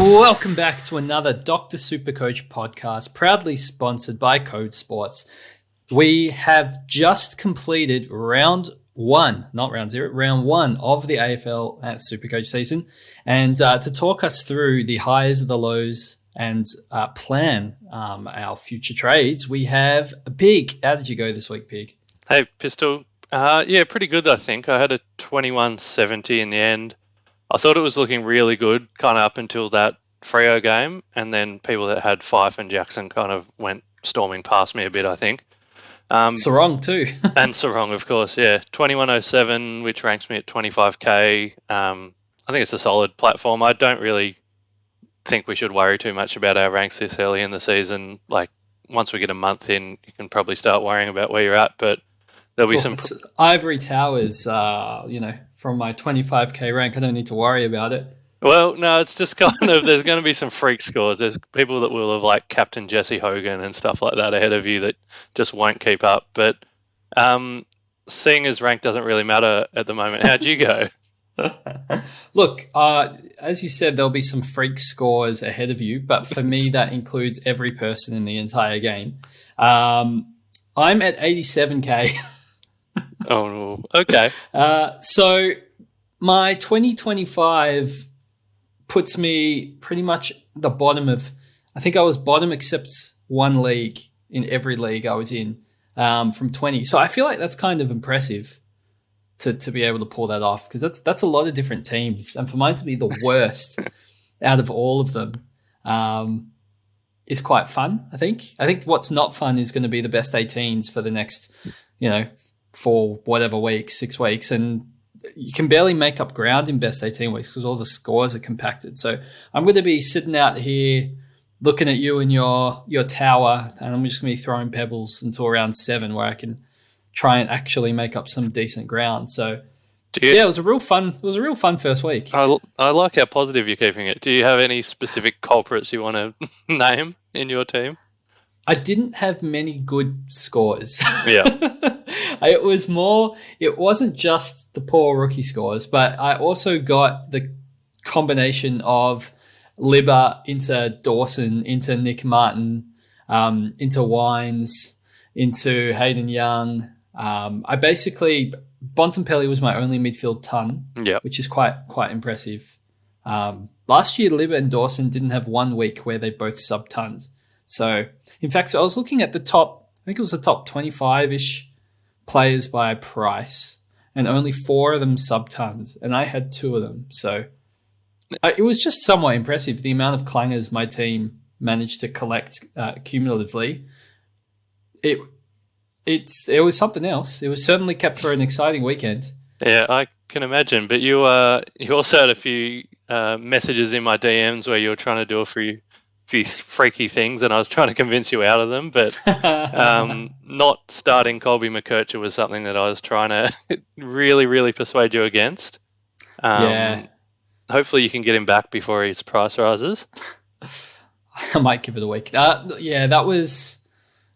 Welcome back to another Dr. Supercoach podcast, proudly sponsored by Code Sports. We have just completed round one of the AFL SuperCoach season. And to talk us through the highs, the lows, and plan our future trades, we have Pig. How did you go this week, Pig? Hey, Pistol. Yeah, pretty good, I think. I had a 21-70 in the end. I thought it was looking really good kind of up until that Freo game, and then people that had Fife and Jackson kind of went storming past me a bit, I think. Sarong too. And Sarong, of course, yeah. 2107, which ranks me at 25K. I think it's a solid platform. I don't really think we should worry too much about our ranks this early in the season. Like, once we get a month in, you can probably start worrying about where you're at, but there'll be some... Ivory Towers, from my 25K rank, I don't need to worry about it. Well, no, it's just kind of, there's going to be some freak scores. There's people that will have like Captain Jesse Hogan and stuff like that ahead of you that just won't keep up. But seeing as rank doesn't really matter at the moment. How'd you go? Look, as you said, there'll be some freak scores ahead of you, but for me, that includes every person in the entire game. I'm at 87K. Oh, okay. So my 2025 puts me pretty much the bottom of, I think I was bottom except one league in every league I was in from 20. So I feel like that's kind of impressive to be able to pull that off, because that's a lot of different teams. And for mine to be the worst out of all of them is quite fun, I think. I think what's not fun is going to be the best 18s for the next, for whatever weeks, 6 weeks. And you can barely make up ground in best 18 weeks because all the scores are compacted. So I'm going to be sitting out here looking at you in your tower, and I'm just going to be throwing pebbles until around 7 where I can try and actually make up some decent ground. So it was a real fun first week. I like how positive you're keeping it. Do you have any specific culprits you want to name in your team? I didn't have many good scores. Yeah. It wasn't just the poor rookie scores, but I also got the combination of Libba into Dawson, into Nick Martin, into Wines, into Hayden Young. Bontempelli was my only midfield ton, which is quite impressive. Last year, Libba and Dawson didn't have 1 week where they both sub-tons. So, in fact, I was looking at the top 25-ish players by price, and only 4 of them sub-tons, and I had 2 of them. So it was just somewhat impressive, the amount of clangers my team managed to collect cumulatively. It was something else. It was certainly kept for an exciting weekend. Yeah, I can imagine. But you also had a few messages in my DMs where you were trying to do a few freaky things, and I was trying to convince you out of them. But not starting Colby McKercher was something that I was trying to really, really persuade you against. Hopefully you can get him back before his price rises. I might give it a week. That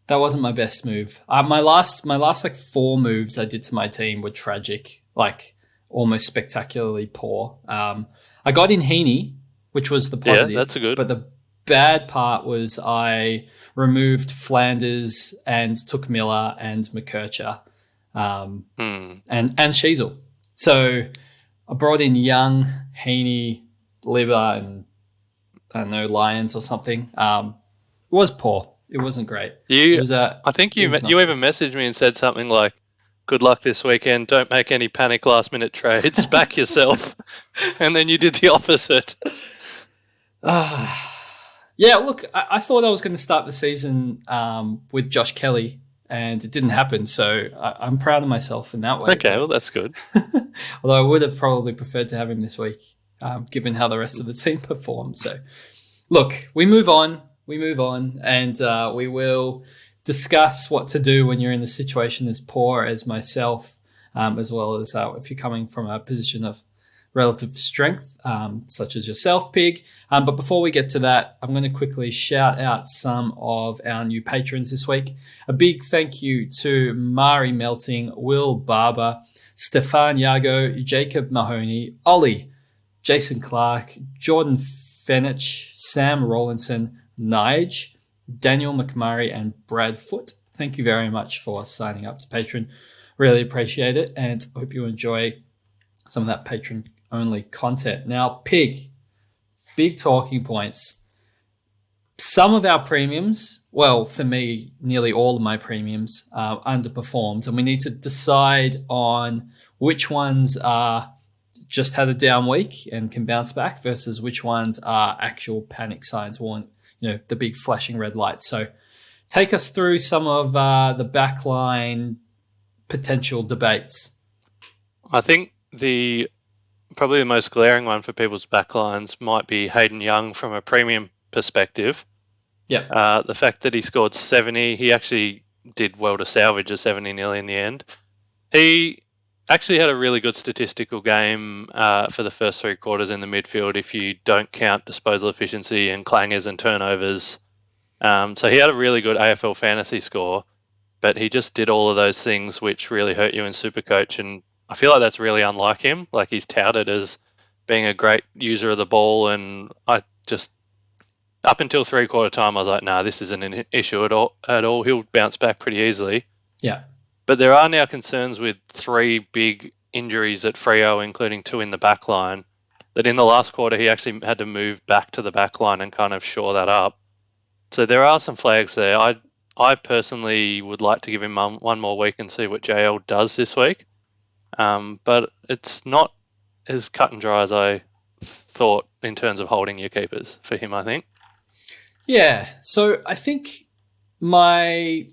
wasn't my best move. My last like 4 moves I did to my team were tragic, like almost spectacularly poor. I got in Heaney, which was the positive. Yeah, that's a good. But the bad part was I removed Flanders and took Miller and McKercher and Sheasel. So I brought in Young, Heaney, Libba, and I don't know, Lions or something. It was poor. It wasn't great. I think you even messaged me and said something like, "Good luck this weekend. Don't make any panic last-minute trades. Back yourself." And then you did the opposite. Yeah, look, I thought I was going to start the season with Josh Kelly, and it didn't happen. So I'm proud of myself in that way. Okay, well, that's good. Although I would have probably preferred to have him this week, given how the rest of the team performed. So, look, we move on, and we will discuss what to do when you're in a situation as poor as myself, as well as if you're coming from a position of relative strength, such as yourself, Pig. But before we get to that, I'm going to quickly shout out some of our new patrons this week. A big thank you to Mari Melting, Will Barber, Stefan Yago, Jacob Mahoney, Ollie, Jason Clark, Jordan Fenich, Sam Rawlinson, Nige, Daniel McMurray, and Brad Foote. Thank you very much for signing up to Patreon. Really appreciate it, and hope you enjoy some of that Patreon-only content. Now, Pig, big talking points. Some of our premiums, well, for me, nearly all of my premiums underperformed, and we need to decide on which ones are just had a down week and can bounce back versus which ones are actual panic signs, or the big flashing red lights. So take us through some of the backline potential debates. I think probably the most glaring one for people's backlines might be Hayden Young from a premium perspective. Yeah. The fact that he scored 70, he actually did well to salvage a 70 nearly in the end. He actually had a really good statistical game for the first 3 quarters in the midfield if you don't count disposal efficiency and clangers and turnovers. So he had a really good AFL fantasy score, but he just did all of those things which really hurt you in SuperCoach, and I feel like that's really unlike him. Like, he's touted as being a great user of the ball, and I just, up until 3/4 time, I was like, nah, this isn't an issue at all. He'll bounce back pretty easily. Yeah. But there are now concerns with 3 big injuries at Freo, including 2 in the back line, that in the last quarter he actually had to move back to the back line and kind of shore that up. So there are some flags there. I personally would like to give him one more week and see what JL does this week. But it's not as cut and dry as I thought in terms of holding your keepers for him, I think. Yeah. So I think my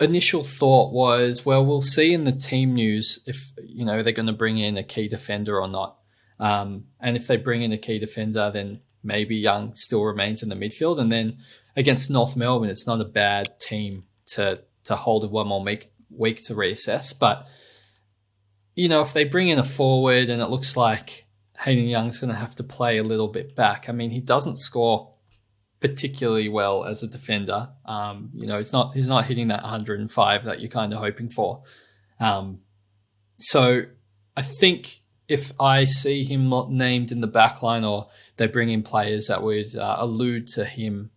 initial thought was, well, we'll see in the team news if they're going to bring in a key defender or not. And if they bring in a key defender, then maybe Young still remains in the midfield. And then against North Melbourne, it's not a bad team to hold one more week to reassess. But if they bring in a forward and it looks like Hayden Young's going to have to play a little bit back, I mean, he doesn't score particularly well as a defender. He's not hitting that 105 that you're kind of hoping for. So I think if I see him not named in the backline, or they bring in players that would allude to him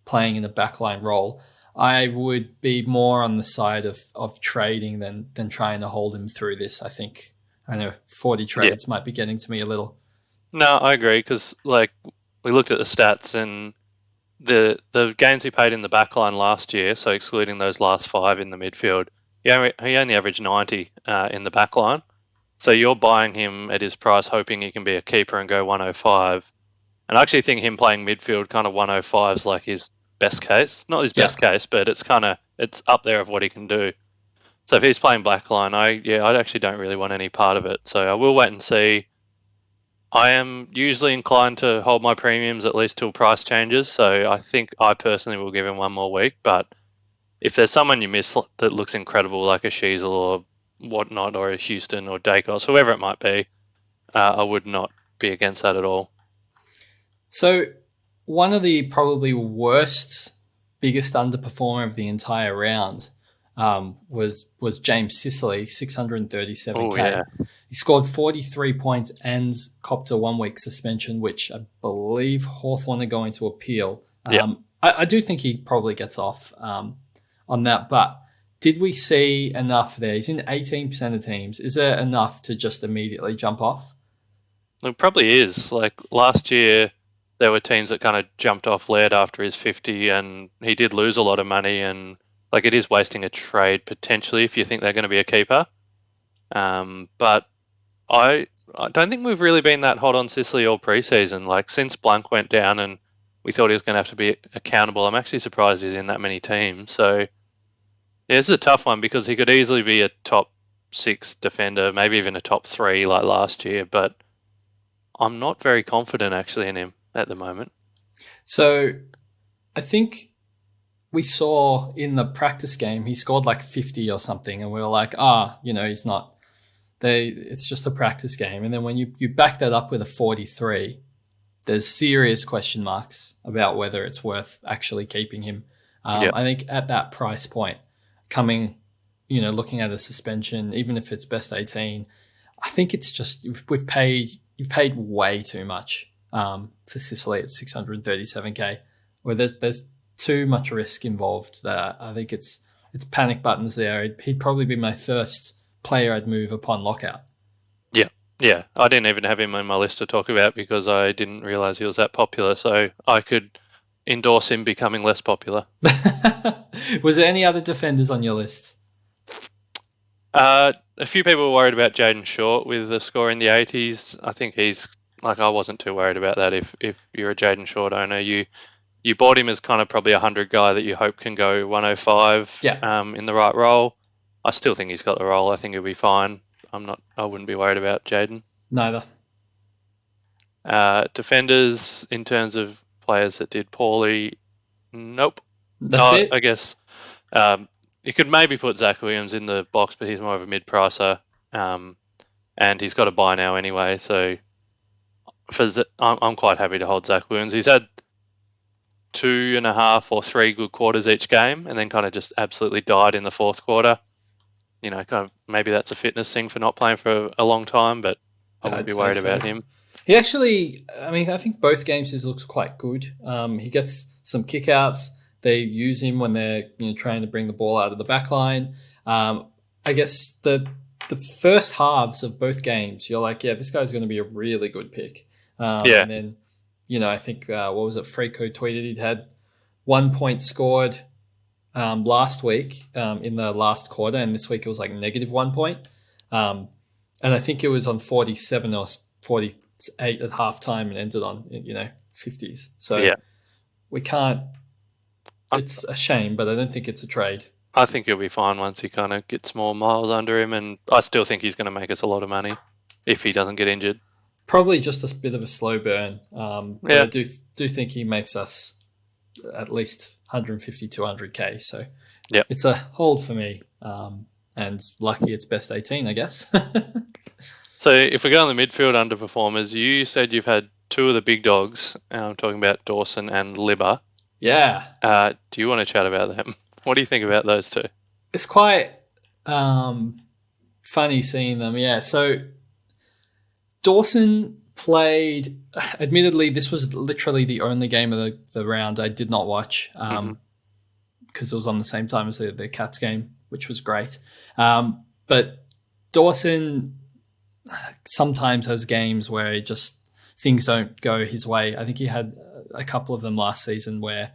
playing in a backline role, I would be more on the side of trading than trying to hold him through this. I know 40 trades might be getting to me a little. No, I agree, because we looked at the stats, and the games he played in the backline last year, so excluding those last 5 in the midfield, he only averaged 90 in the backline. So you're buying him at his price, hoping he can be a keeper and go 105. And I actually think him playing midfield kind of 105 is like his best case. Not his best case, but it's up there of what he can do. So if he's playing backline, I actually don't really want any part of it. So I will wait and see. I am usually inclined to hold my premiums at least till price changes. So I think I personally will give him one more week. But if there's someone you miss that looks incredible, like a Sheasel or whatnot, or a Houston or Dacos, whoever it might be, I would not be against that at all. So one of the probably biggest underperformer of the entire round was James Sicily, 637K. Oh, yeah. He scored 43 points and copped a 1-week suspension, which I believe Hawthorn are going to appeal. I do think he probably gets off on that, but did we see enough there? He's in 18% of teams. Is there enough to just immediately jump off? It probably is. Like last year, there were teams that kind of jumped off Laird after his 50, and he did lose a lot of money, and it is wasting a trade potentially if you think they're going to be a keeper. But I don't think we've really been that hot on Sicily all preseason. Since Blank went down and we thought he was going to have to be accountable, I'm actually surprised he's in that many teams. So it's a tough one, because he could easily be a top 6 defender, maybe even a top 3 like last year, but I'm not very confident actually in him at the moment. So I think we saw in the practice game, he scored 50 or something, and we were like, he's not. It's just a practice game. And then when you back that up with a 43, there's serious question marks about whether it's worth actually keeping him. I think at that price point, looking at a suspension, even if it's best 18, I think it's just you've paid way too much for Sicily at 637k, where there's too much risk involved there. I think it's panic buttons there. He'd probably be my first player I'd move upon lockout. Yeah. I didn't even have him on my list to talk about because I didn't realise he was that popular. So I could endorse him becoming less popular. Was there any other defenders on your list? A few people were worried about Jaden Short with a score in the 80s. I think I wasn't too worried about that. If you're a Jaden Short owner, you bought him as kind of probably a 100 guy that you hope can go 105 in the right role. I still think he's got the role. I think he'll be fine. I wouldn't be worried about Jaden. Neither. Defenders, in terms of players that did poorly, nope. That's it? I guess you could maybe put Zach Williams in the box, but he's more of a mid-pricer. And he's got a buy now anyway, so I'm quite happy to hold Zach Williams. He's had 2.5 or 3 good quarters each game, and then kind of just absolutely died in the fourth quarter. Kind of maybe that's a fitness thing for not playing for a long time, but I wouldn't be worried about him. He actually, I think both games he looks quite good. He gets some kickouts. They use him when they're trying to bring the ball out of the back line. I guess the first halves of both games, you're like, yeah, this guy's going to be a really good pick. And then, I think, what was it? Freako tweeted he'd had 1 point scored last week in the last quarter, and this week it was like -1 point. And I think it was on 47 or 48 at halftime and ended on 50s. So we can't. It's a shame, but I don't think it's a trade. I think he'll be fine once he kind of gets more miles under him, and I still think he's going to make us a lot of money if he doesn't get injured. Probably just a bit of a slow burn. But I do think he makes us at least 150, 200k. So it's a hold for me. And lucky it's best 18, I guess. So if we go on the midfield underperformers, you said you've had 2 of the big dogs. I'm talking about Dawson and Libba. Yeah. Do you want to chat about them? What do you think about those 2? It's quite funny seeing them. Yeah. So Dawson played, admittedly, this was literally the only game of the round I did not watch because it was on the same time as the Cats game, which was great. But Dawson sometimes has games where things don't go his way. I think he had a couple of them last season where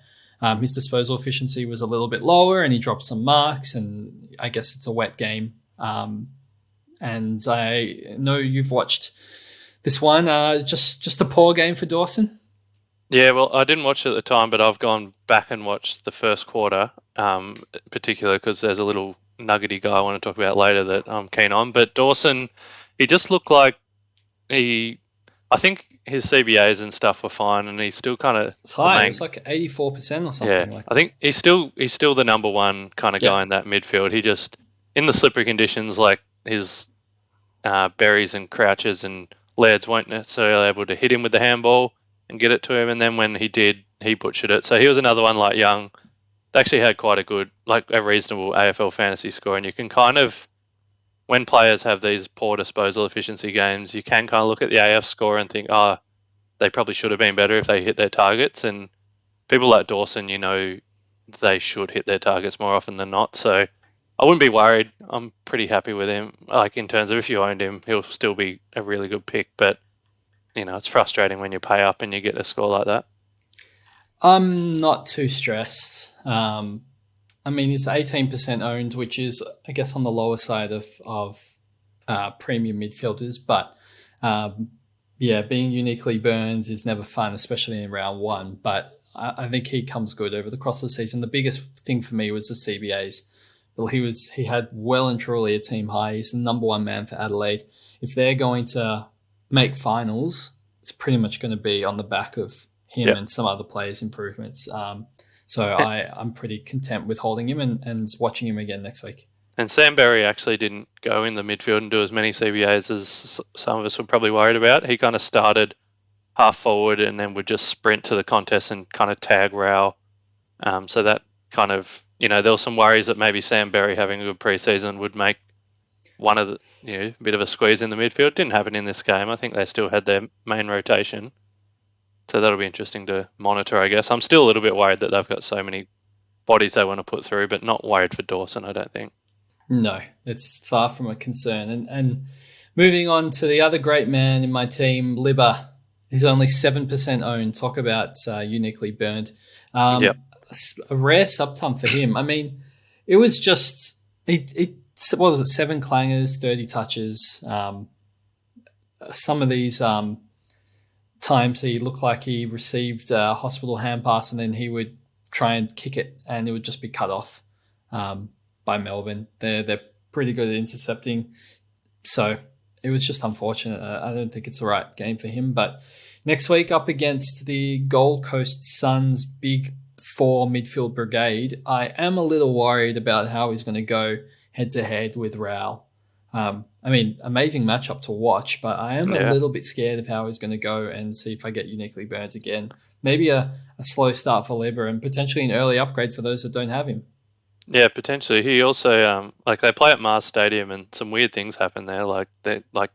his disposal efficiency was a little bit lower and he dropped some marks, and I guess it's a wet game. And I know you've watched this one, just a poor game for Dawson. Yeah, well, I didn't watch it at the time, but I've gone back and watched the first quarter, particularly because there's a little nuggety guy I want to talk about later that I'm keen on. But Dawson, he just looked like I think his CBAs and stuff were fine, and he's still kind of... It's high. It was like 84% or something. Yeah, I think he's still the number one kind of guy in that midfield. He just, in the slippery conditions, like his Berries and Crouches and Lairds weren't necessarily able to hit him with the handball and get it to him, and then when he did, he butchered it. So he was another one like Young. They actually had quite a reasonable AFL fantasy score, and you can kind of, when players have these poor disposal efficiency games, you can kind of look at the AF score and think, they probably should have been better if they hit their targets. And people like Dawson, they should hit their targets more often than not. So I wouldn't be worried. I'm pretty happy with him. Like, in terms of if you owned him, he'll still be a really good pick. But, it's frustrating when you pay up and you get a score like that. I'm not too stressed. He's 18% owned, which is, I guess, on the lower side of premium midfielders. But, being uniquely Burns is never fun, especially in round 1. But I think he comes good over the course of the season. The biggest thing for me was the CBAs. Well, he had well and truly a team high. He's the number 1 man for Adelaide. If they're going to make finals, it's pretty much going to be on the back of him and some other players' improvements. I'm pretty content with holding him and watching him again next week. And Sam Berry actually didn't go in the midfield and do as many CBAs as some of us were probably worried about. He kind of started half forward and then would just sprint to the contest and kind of tag Rao. So that kind of, there were some worries that maybe Sam Berry having a good preseason would make one of the, bit of a squeeze in the midfield. Didn't happen in this game. I think they still had their main rotation. So that'll be interesting to monitor, I guess. I'm still a little bit worried that they've got so many bodies they want to put through, but not worried for Dawson, I don't think. No, it's far from a concern. And moving on to the other great man in my team, Libba. He's only 7% owned. Talk about uniquely burned. Yep. A rare sub-ton for him. I mean, it was just, what was it, 7 clangers, 30 touches. Some of these times he looked like he received a hospital hand pass and then he would try and kick it and it would just be cut off by Melbourne. They're pretty good at intercepting. So it was just unfortunate. I don't think it's the right game for him. But next week up against the Gold Coast Suns big 4 midfield brigade, I am a little worried about how he's going to go head-to-head with Rao. I mean, amazing matchup to watch, but I am a little bit scared of how he's going to go and see if I get uniquely burnt again. Maybe a slow start for Libba and potentially an early upgrade for those that don't have him. Yeah, potentially. He also, they play at Mars Stadium and some weird things happen there. Like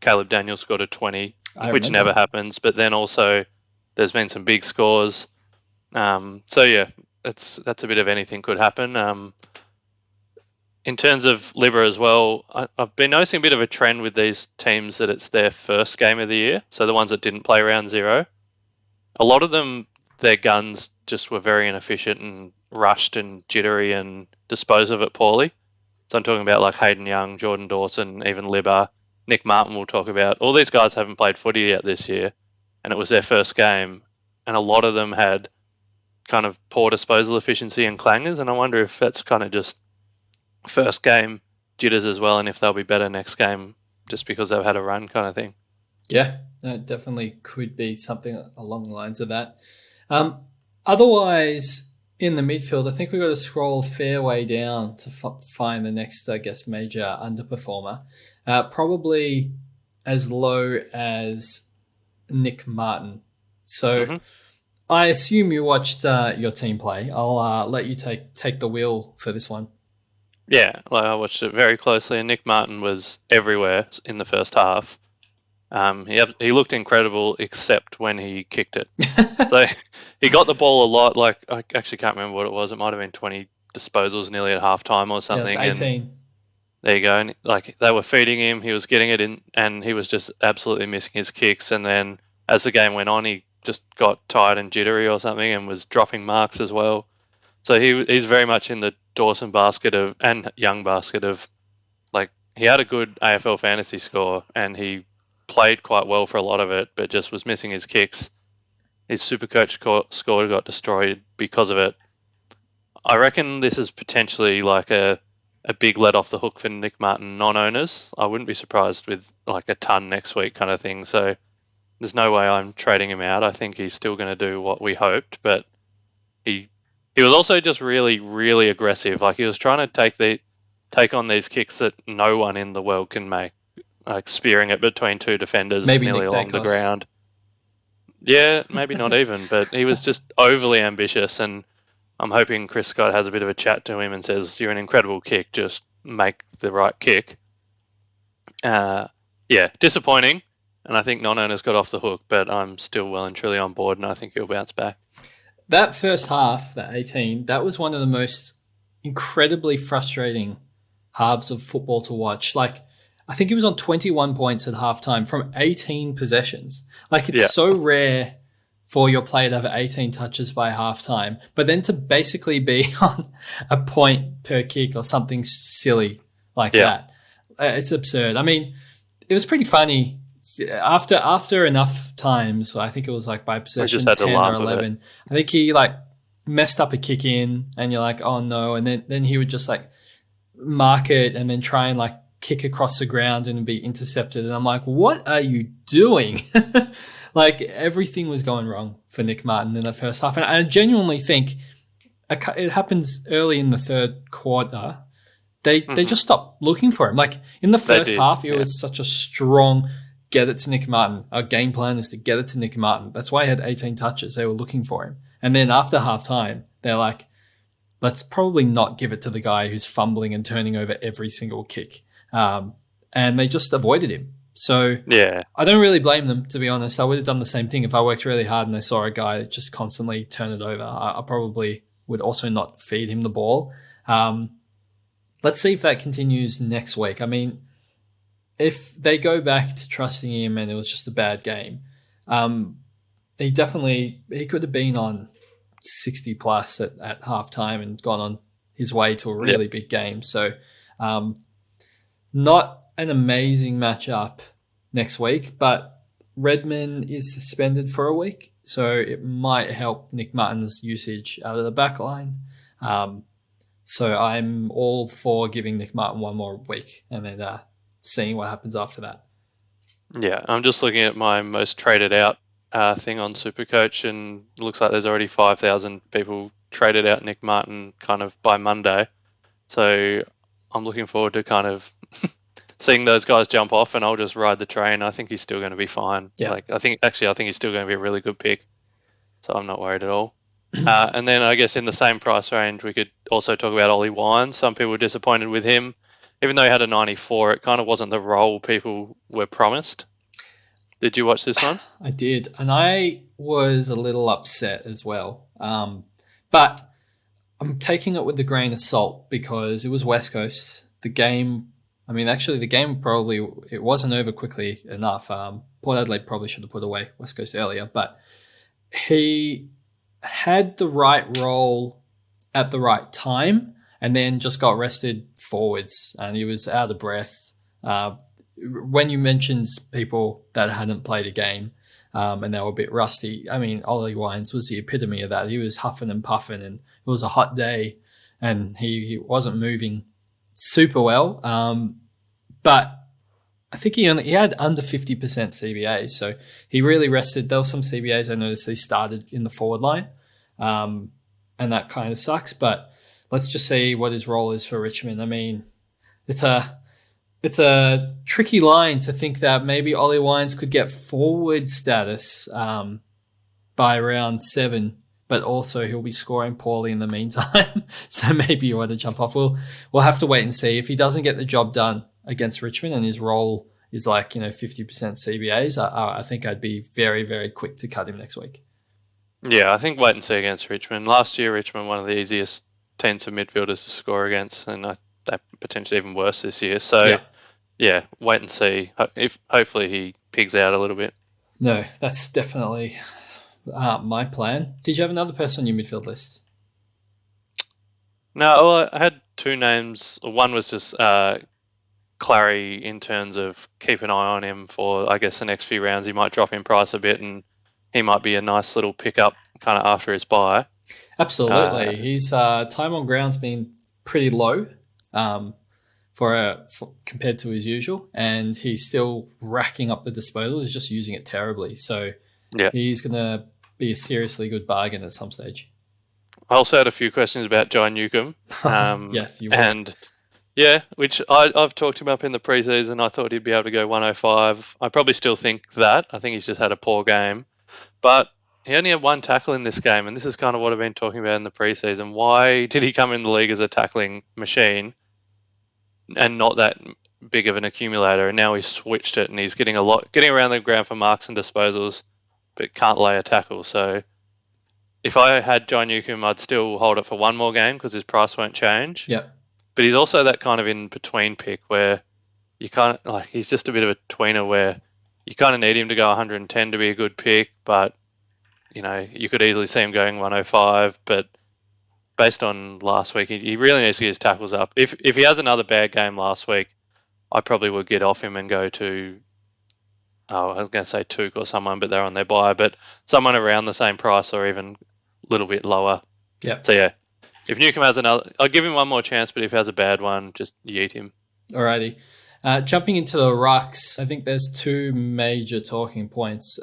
Caleb Daniels scored a 20, which never happens. But then also there's been some big scores. So yeah, that's a bit of anything could happen. In terms of Libba as well, I've been noticing a bit of a trend with these teams that it's their first game of the year. So the ones that didn't play round 0, a lot of them, their guns just were very inefficient and rushed and jittery and dispose of it poorly. So I'm talking about like Hayden Young, Jordan Dawson, even Libba, Nick Martin we'll talk about. All these guys haven't played footy yet this year, and it was their first game. And a lot of them had kind of poor disposal efficiency and clangers, and I wonder if that's kind of just first game jitters as well, and if they'll be better next game just because they've had a run kind of thing. Yeah, that definitely could be something along the lines of that. Otherwise, in the midfield, I think we've got to scroll a fair way down to find the next, I guess, major underperformer. Probably as low as Nick Martin. So I assume you watched your team play. I'll let you take the wheel for this one. Yeah, I watched it very closely, and Nick Martin was everywhere in the first half. He looked incredible, except when he kicked it. So he got the ball a lot. Like, I actually can't remember what it was. It might have been 20 disposals nearly at halftime or something. Yeah, it was 18. And there you go. And like they were feeding him, he was getting it in, and he was just absolutely missing his kicks. And then as the game went on, he just got tired and jittery or something, and was dropping marks as well. So he's very much in the Dawson basket and Young basket of, like, he had a good AFL fantasy score and he played quite well for a lot of it, but just was missing his kicks. His SuperCoach score got destroyed because of it. I reckon this is potentially like a big let off the hook for Nick Martin non-owners. I wouldn't be surprised with like a ton next week kind of thing. So there's no way I'm trading him out. I think he's still going to do what we hoped, but he was also just really, really aggressive. Like, he was trying to take on these kicks that no one in the world can make, like spearing it between 2 defenders nearly along the ground. Yeah, maybe not even, but he was just overly ambitious, and I'm hoping Chris Scott has a bit of a chat to him and says, "You're an incredible kick, just make the right kick." Yeah, disappointing, and I think non-owners got off the hook, but I'm still well and truly on board, and I think he'll bounce back. That first half, that 18, that was one of the most incredibly frustrating halves of football to watch. Like, I think he was on 21 points at halftime from 18 possessions. Like, it's so rare for your player to have 18 touches by halftime, but then to basically be on a point per kick or something silly like that, it's absurd. I mean, it was pretty funny. After enough times, I think it was like by possession 10 or 11, I think he like messed up a kick in and you're like, oh no. And then he would just like mark it and then try and like kick across the ground and be intercepted. And I'm like, what are you doing? Like, everything was going wrong for Nick Martin in the first half. And I genuinely think it happens early in the third quarter. They just stopped looking for him. Like, in the first half, it was such a strong get it to Nick Martin. Our game plan is to get it to Nick Martin. That's why he had 18 touches. They were looking for him. And then after halftime, they're like, let's probably not give it to the guy who's fumbling and turning over every single kick. And they just avoided him. So Yeah. I don't really blame them, to be honest. I would have done the same thing if I worked really hard and I saw a guy just constantly turn it over. I probably would also not feed him the ball. Let's see if that continues next week. I mean, if they go back to trusting him and it was just a bad game, he could have been on 60 plus at halftime and gone on his way to a really big game. So not an amazing matchup next week, but Redmond is suspended for a week, so it might help Nick Martin's usage out of the back line. So I'm all for giving Nick Martin one more week and then seeing what happens after that. Yeah, I'm just looking at my most traded out thing on SuperCoach, and it looks like there's already 5,000 people traded out Nick Martin kind of by Monday. So I'm looking forward to kind of seeing those guys jump off, and I'll just ride the train. I think he's still going to be fine. Yeah. I think he's still going to be a really good pick. So I'm not worried at all. And then I guess in the same price range, we could also talk about Ollie Wine. Some people were disappointed with him. Even though he had a 94, it kind of wasn't the role people were promised. Did you watch this one? I did, and I was a little upset as well. But I'm taking it with a grain of salt because it was West Coast. The game probably, it wasn't over quickly enough. Port Adelaide probably should have put away West Coast earlier, but he had the right role at the right time and then just got rested forwards and he was out of breath. When you mentioned people that hadn't played a game and they were a bit rusty, I mean, Ollie Wines was the epitome of that. He was huffing and puffing and it was a hot day and he wasn't moving super well. But I think he had under 50% CBA, so he really rested. There were some CBAs I noticed he started in the forward line, and that kind of sucks. But let's just see what his role is for Richmond. I mean, it's a tricky line to think that maybe Ollie Wines could get forward status by round 7, but also he'll be scoring poorly in the meantime. So maybe you want to jump off. We'll have to wait and see. If he doesn't get the job done against Richmond and his role is 50% CBAs, I think I'd be very, very quick to cut him next week. Yeah, I think wait and see against Richmond. Last year, Richmond, one of the easiest teams of midfielders to score against, and they're potentially even worse this year. So, yeah, wait and see. Hopefully he pigs out a little bit. No, that's definitely my plan. Did you have another person on your midfield list? No, well, I had two names. One was just Clary in terms of keep an eye on him for, I guess, the next few rounds. He might drop in price a bit and he might be a nice little pickup kind of after his bye. Absolutely. His time on ground's been pretty low for compared to his usual, and he's still racking up the disposal. He's just using it terribly. So he's going to be a seriously good bargain at some stage. I also had a few questions about John Newcomb. Yes, you would. And which I've talked him up in the preseason. I thought he'd be able to go 105. I probably still think that. I think he's just had a poor game. But he only had one tackle in this game, and this is kind of what I've been talking about in the preseason. Why did he come in the league as a tackling machine and not that big of an accumulator? And now he's switched it, and he's getting around the ground for marks and disposals, but can't lay a tackle. So if I had John Newcomb, I'd still hold it for one more game because his price won't change. Yeah. But he's also that kind of in-between pick where you kind of, he's just a bit of a tweener where you kind of need him to go 110 to be a good pick, but, you could easily see him going 105. But based on last week, he really needs to get his tackles up. If he has another bad game last week, I probably would get off him and go to, I was going to say Took or someone, but they're on their buy, but someone around the same price or even a little bit lower. Yeah. So, yeah. If Newcomb has another, I'll give him one more chance, but if he has a bad one, just yeet him. Alrighty. Jumping into the rucks, I think there's two major talking points.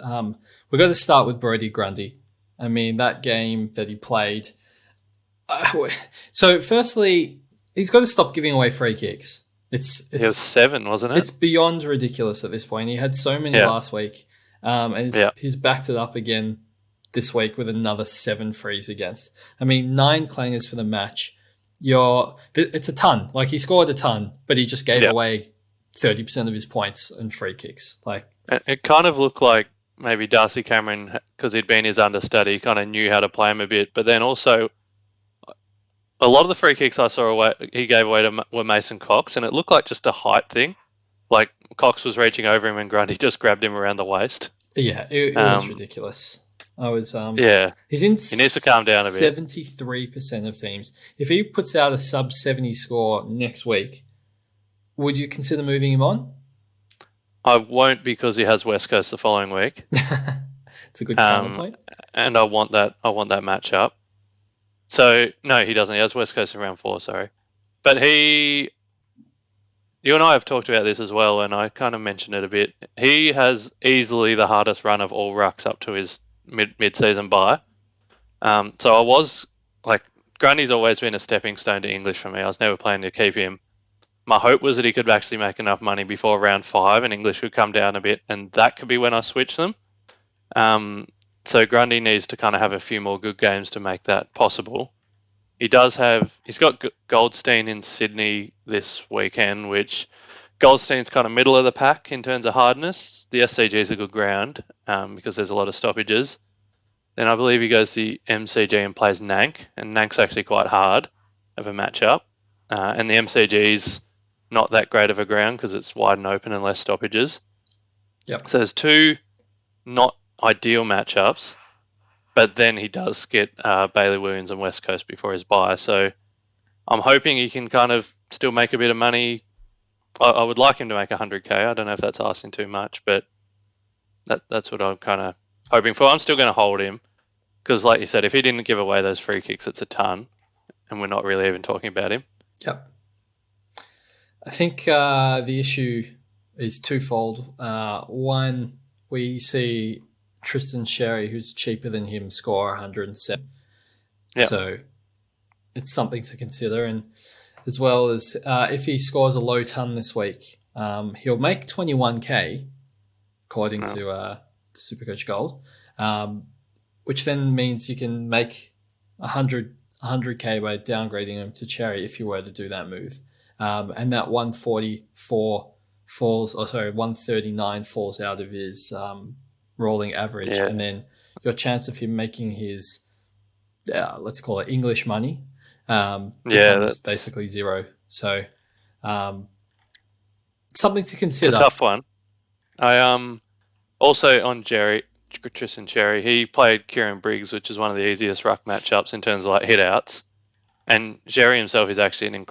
We've got to start with Brodie Grundy. I mean, that game that he played. So, firstly, he's got to stop giving away free kicks. It was 7, wasn't it? It's beyond ridiculous at this point. He had so many last week, and he's backed it up again this week with another 7 frees against. I mean, 9 clangers for the match. It's a ton. He scored a ton, but he just gave away 30% of his points and free kicks. Like, it kind of looked like maybe Darcy Cameron, because he'd been his understudy, kind of knew how to play him a bit. But then also, a lot of the free kicks I saw he gave away were Mason Cox, and it looked like just a height thing. Like Cox was reaching over him and Grundy just grabbed him around the waist. Yeah, it was ridiculous. He's in he needs to calm down a bit. 73% of teams. If he puts out a sub 70 score next week, would you consider moving him on? I won't, because he has West Coast the following week. It's a good counterpoint. And I want that matchup. So no, he doesn't. He has West Coast in round 4, sorry. But you and I have talked about this as well, and I kind of mentioned it a bit. He has easily the hardest run of all rucks up to his mid-season bye. So I was like, Grundy's always been a stepping stone to English for me. I was never planning to keep him. My hope was that he could actually make enough money before round 5 and English would come down a bit, and that could be when I switch them. So Grundy needs to kind of have a few more good games to make that possible. He's got Goldstein in Sydney this weekend, which Goldstein's kind of middle of the pack in terms of hardness. The SCG is a good ground because there's a lot of stoppages. Then I believe he goes to the MCG and plays Nank, and Nank's actually quite hard of a matchup. And the MCG's not that great of a ground because it's wide and open and less stoppages. Yep. So there's 2 not ideal matchups, but then he does get Bailey Williams and West Coast before his bye. So I'm hoping he can kind of still make a bit of money. I would like him to make 100K. I don't know if that's asking too much, but that's what I'm kind of hoping for. I'm still going to hold him because, like you said, if he didn't give away those free kicks, it's a ton, and we're not really even talking about him. Yep. I think the issue is twofold. One, we see Tristan Sherry, who's cheaper than him, score 107. Yep. So it's something to consider. And as well as if he scores a low ton this week, he'll make 21K, according to SuperCoach Gold, which then means you can make 100K by downgrading him to Cherry if you were to do that move. And that 139 falls out of his rolling average. Yeah. And then your chance of him making his, let's call it English money, becomes basically zero. So something to consider. It's a tough one. I also on Tristan Cherry, he played Kieran Briggs, which is one of the easiest ruck matchups in terms of like hit outs. And Jerry himself is actually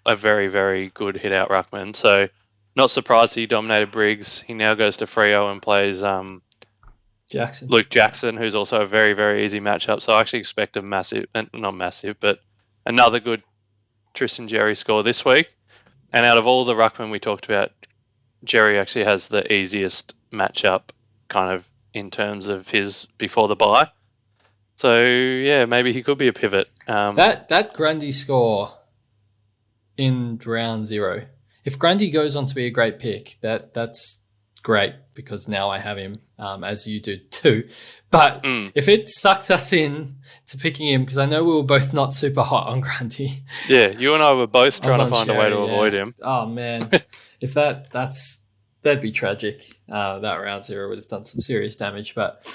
a very, very good hit out ruckman. So not surprised he dominated Briggs. He now goes to Freo and plays Luke Jackson, who's also a very, very easy matchup. So I actually expect but another good Tristan Jerry score this week. And out of all the ruckmen we talked about, Jerry actually has the easiest matchup kind of in terms of his before the bye. So, yeah, maybe he could be a pivot. That Grundy score in round 0, if Grundy goes on to be a great pick, that's great because now I have him, as you do too. But if it sucked us in to picking him, because I know we were both not super hot on Grundy. Yeah, you and I were both trying to find a way to avoid him. Oh, man. If that'd be tragic. That round 0 would have done some serious damage. But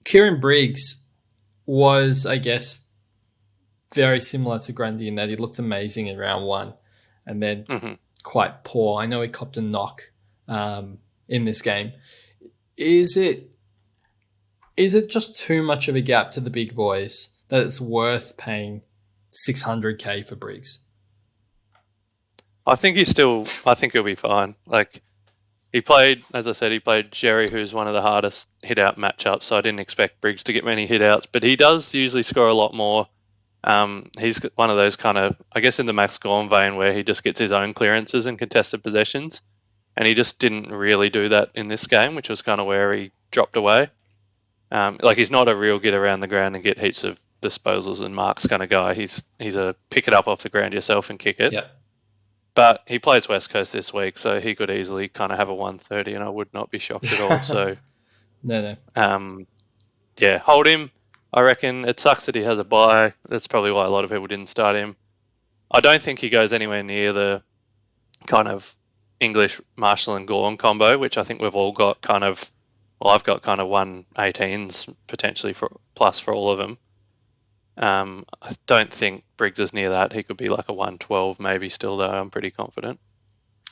Kieran Briggs was, I guess, very similar to Grundy in that he looked amazing in round 1 and then quite poor. I know he copped a knock in this game. Is it just too much of a gap to the big boys that it's worth paying 600K for Briggs? I think he'll be fine. Like, he played Jerry, who's one of the hardest hit out matchups, so I didn't expect Briggs to get many hit outs, but he does usually score a lot more. He's one of those kind of, I guess, in the Max Gorn vein where he just gets his own clearances and contested possessions, and he just didn't really do that in this game, which was kind of where he dropped away. He's not a real get around the ground and get heaps of disposals and marks kind of guy. He's a pick it up off the ground yourself and kick it. Yeah. But he plays West Coast this week, so he could easily kind of have a 130, and I would not be shocked at all. So, no. Hold him. I reckon it sucks that he has a bye. That's probably why a lot of people didn't start him. I don't think he goes anywhere near the kind of English Marshall and Gorn combo, which I think we've all got kind of. Well, I've got kind of 118s potentially plus for all of them. I don't think Briggs is near that. He could be like a 112 maybe still, though. I'm pretty confident.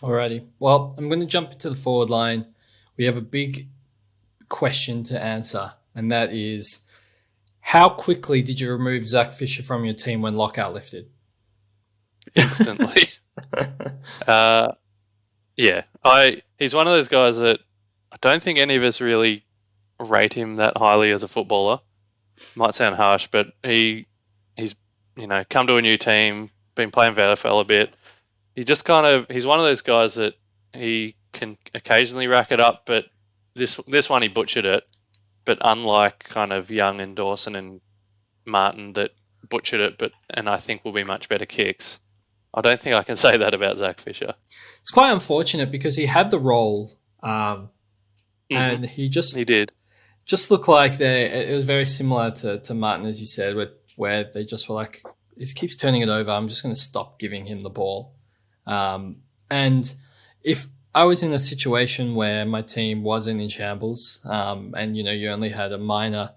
Alrighty. Well, I'm going to jump into the forward line. We have a big question to answer, and that is, how quickly did you remove Zac Fisher from your team when lockout lifted? Instantly. Yeah. He's one of those guys that I don't think any of us really rate him that highly as a footballer. Might sound harsh, but he's come to a new team, been playing VFL a bit. He's one of those guys that he can occasionally rack it up, but this one he butchered it. But unlike kind of Young and Dawson and Martin that butchered it, and I think will be much better kicks, I don't think I can say that about Zac Fisher. It's quite unfortunate because he had the role, and he did. Just looked like it was very similar to Martin, as you said, where they just were like, he keeps turning it over. I'm just going to stop giving him the ball. And if I was in a situation where my team wasn't in shambles, and you only had a minor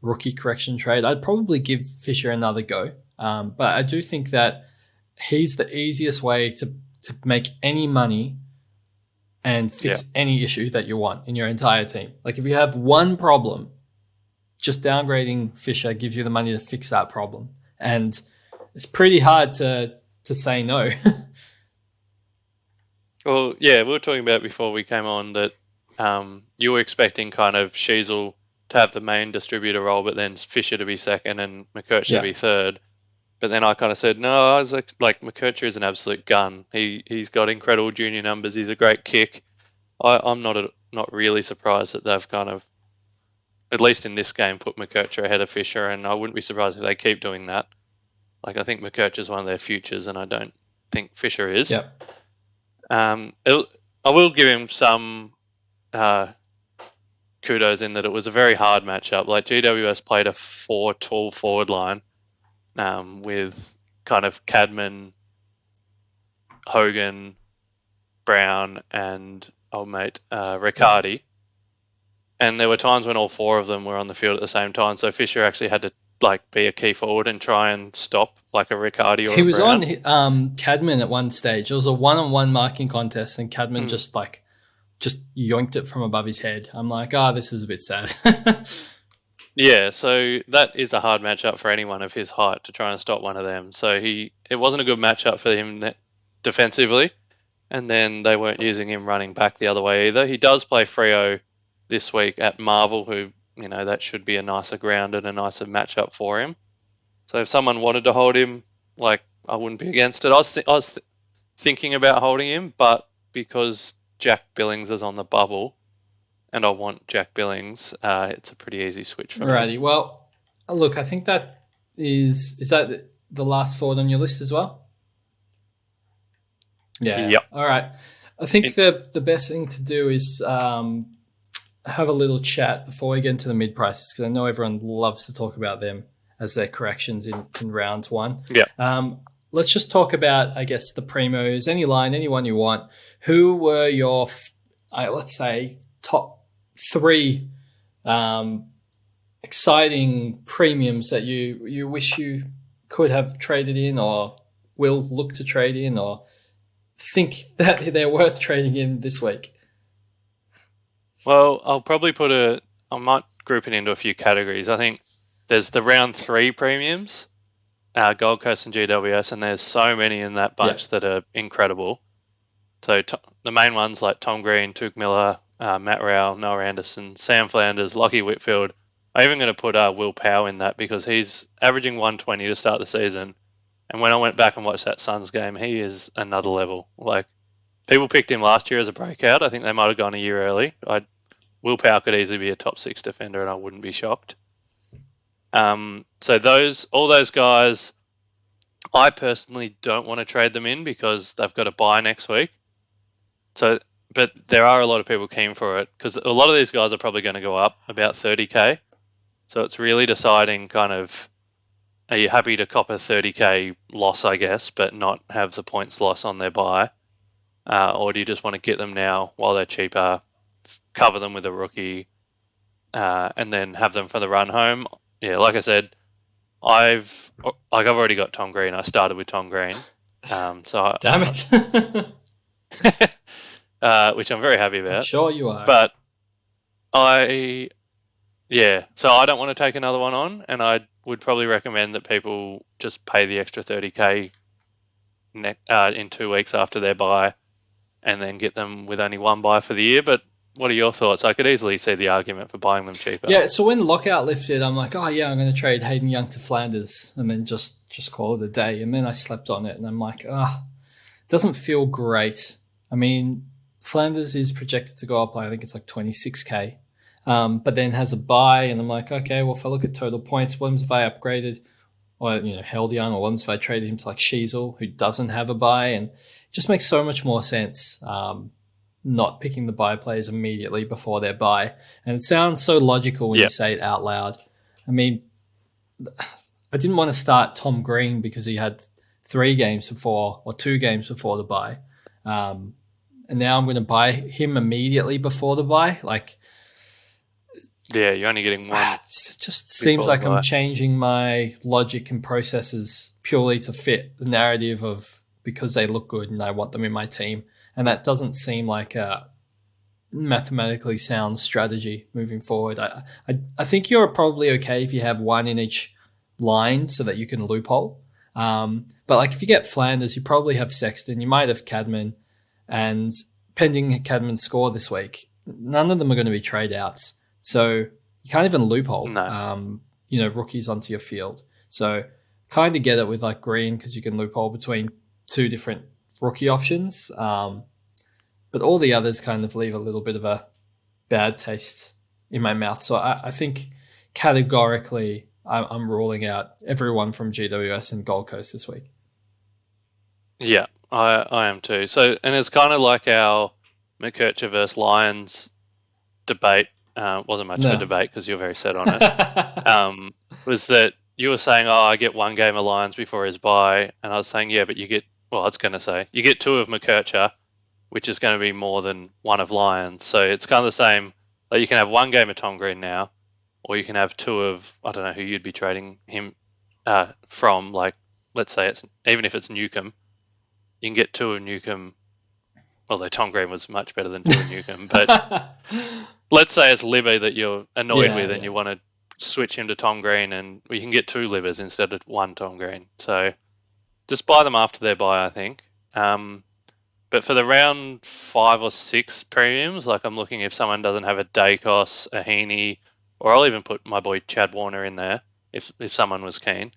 rookie correction trade, I'd probably give Fisher another go. But I do think that he's the easiest way to make any money and fix any issue that you want in your entire team. Like if you have one problem, just downgrading Fisher gives you the money to fix that problem. And it's pretty hard to say no. Well, yeah, we were talking about before we came on that you were expecting kind of Sheasel to have the main distributor role, but then Fisher to be second and McKercher to be third. But then I kind of said, no, I was like McKercher is an absolute gun. He's got incredible junior numbers. He's a great kick. I'm not really surprised that they've kind of, at least in this game, put McKercher ahead of Fisher, and I wouldn't be surprised if they keep doing that. Like I think McKercher's one of their futures, and I don't think Fisher is. Yep. I will give him some kudos in that it was a very hard matchup. Like GWS played a 4-tall forward line with kind of Cadman, Hogan, Brown, and old mate Riccardi. And there were times when all four of them were on the field at the same time. So Fisher actually had to be a key forward and try and stop like a Riccardi or he a was Brown. on Cadman at one stage. It was a one-on-one marking contest, and Cadman just yoinked it from above his head. I'm like, this is a bit sad. Yeah, so that is a hard matchup for anyone of his height to try and stop one of them. So it wasn't a good matchup for him defensively, and then they weren't using him running back the other way either. He does play Freo this week at Marvel, who, that should be a nicer ground and a nicer matchup for him. So if someone wanted to hold him, I wouldn't be against it. I was thinking about holding him, but because Jack Billings is on the bubble, and I want Jack Billings, it's a pretty easy switch for me. Alrighty. Well, look, I think that is that the last forward on your list as well? Yeah. Yep. All right. I think the best thing to do is have a little chat before we get into the mid prices, because I know everyone loves to talk about them as their corrections in round one. Yeah. Let's just talk about, I guess, the primos, any line, anyone you want. Who were your, let's say, top 3 exciting premiums that you wish you could have traded in or will look to trade in or think that they're worth trading in this week? Well, I'll probably I might group it into a few categories. I think there's the round 3 premiums, Gold Coast and GWS, and there's so many in that bunch that are incredible. So the main ones like Tom Green, Tuke Miller, Matt Rowell, Noah Anderson, Sam Flanders, Lockie Whitfield. I'm even going to put Will Powell in that because he's averaging 120 to start the season. And when I went back and watched that Suns game, he is another level. People picked him last year as a breakout. I think they might have gone a year early. Will Powell could easily be a top 6 defender, and I wouldn't be shocked. So all those guys, I personally don't want to trade them in because they've got a bye next week. But there are a lot of people keen for it because a lot of these guys are probably going to go up about 30K. So it's really deciding kind of, are you happy to cop a 30K loss, I guess, but not have the points loss on their bye? or do you just want to get them now while they're cheaper, cover them with a rookie, and then have them for the run home? Yeah, like I said, I've already got Tom Green. I started with Tom Green, so Damn it. which I'm very happy about. I'm sure you are. But so I don't want to take another one on, and I would probably recommend that people just pay the extra 30K in 2 weeks after their buy, and then get them with only one buy for the year. But what are your thoughts? I could easily see the argument for buying them cheaper. Yeah, so when lockout lifted, I'm like, oh yeah, I'm going to trade Hayden Young to Flanders and then just call it a day. And then I slept on it, and I'm like, it doesn't feel great. I mean, Flanders is projected to go up, I think it's like 26K, but then has a buy, and I'm like, okay, well, if I look at total points, what if I upgraded or held Young, or what if I traded him to like Sheasel, who doesn't have a buy, and it just makes so much more sense. Not picking the buy players immediately before their buy. And it sounds so logical when you say it out loud. I mean, I didn't want to start Tom Green because he had 3 games before or 2 games before the buy. And now I'm going to buy him immediately before the buy. Like, yeah, you're only getting one. It just seems like I'm changing my logic and processes purely to fit the narrative of because they look good and I want them in my team. And that doesn't seem like a mathematically sound strategy moving forward. I think you're probably okay if you have one in each line so that you can loophole. But like if you get Flanders, you probably have Sexton, you might have Cadman, and pending Cadman's score this week, none of them are going to be trade outs. So you can't even loophole, rookies onto your field. So kind of get it with like Green because you can loophole between 2 different rookie options. But all the others kind of leave a little bit of a bad taste in my mouth. So I think categorically I'm ruling out everyone from GWS and Gold Coast this week. Yeah, I am too. So, and it's kind of like our McKercher versus Lions debate. Wasn't much of a debate because you're very set on it. Was that you were saying, I get 1 game of Lions before his bye. And I was saying, yeah, but you get 2 of McKercher, which is going to be more than 1 of Lions. So it's kind of the same. Like you can have 1 game of Tom Green now, or you can have 2 of, I don't know who you'd be trading him from. Like, let's say even if it's Newcomb, you can get 2 of Newcomb. Although Tom Green was much better than 2 of Newcomb. But let's say it's Libby that you're annoyed with and you want to switch him to Tom Green, and you can get 2 Libbers instead of 1 Tom Green. So just buy them after their buy, I think. But for the round 5 or 6 premiums, like I'm looking if someone doesn't have a Dacos, a Heaney, or I'll even put my boy Chad Warner in there if someone was keen.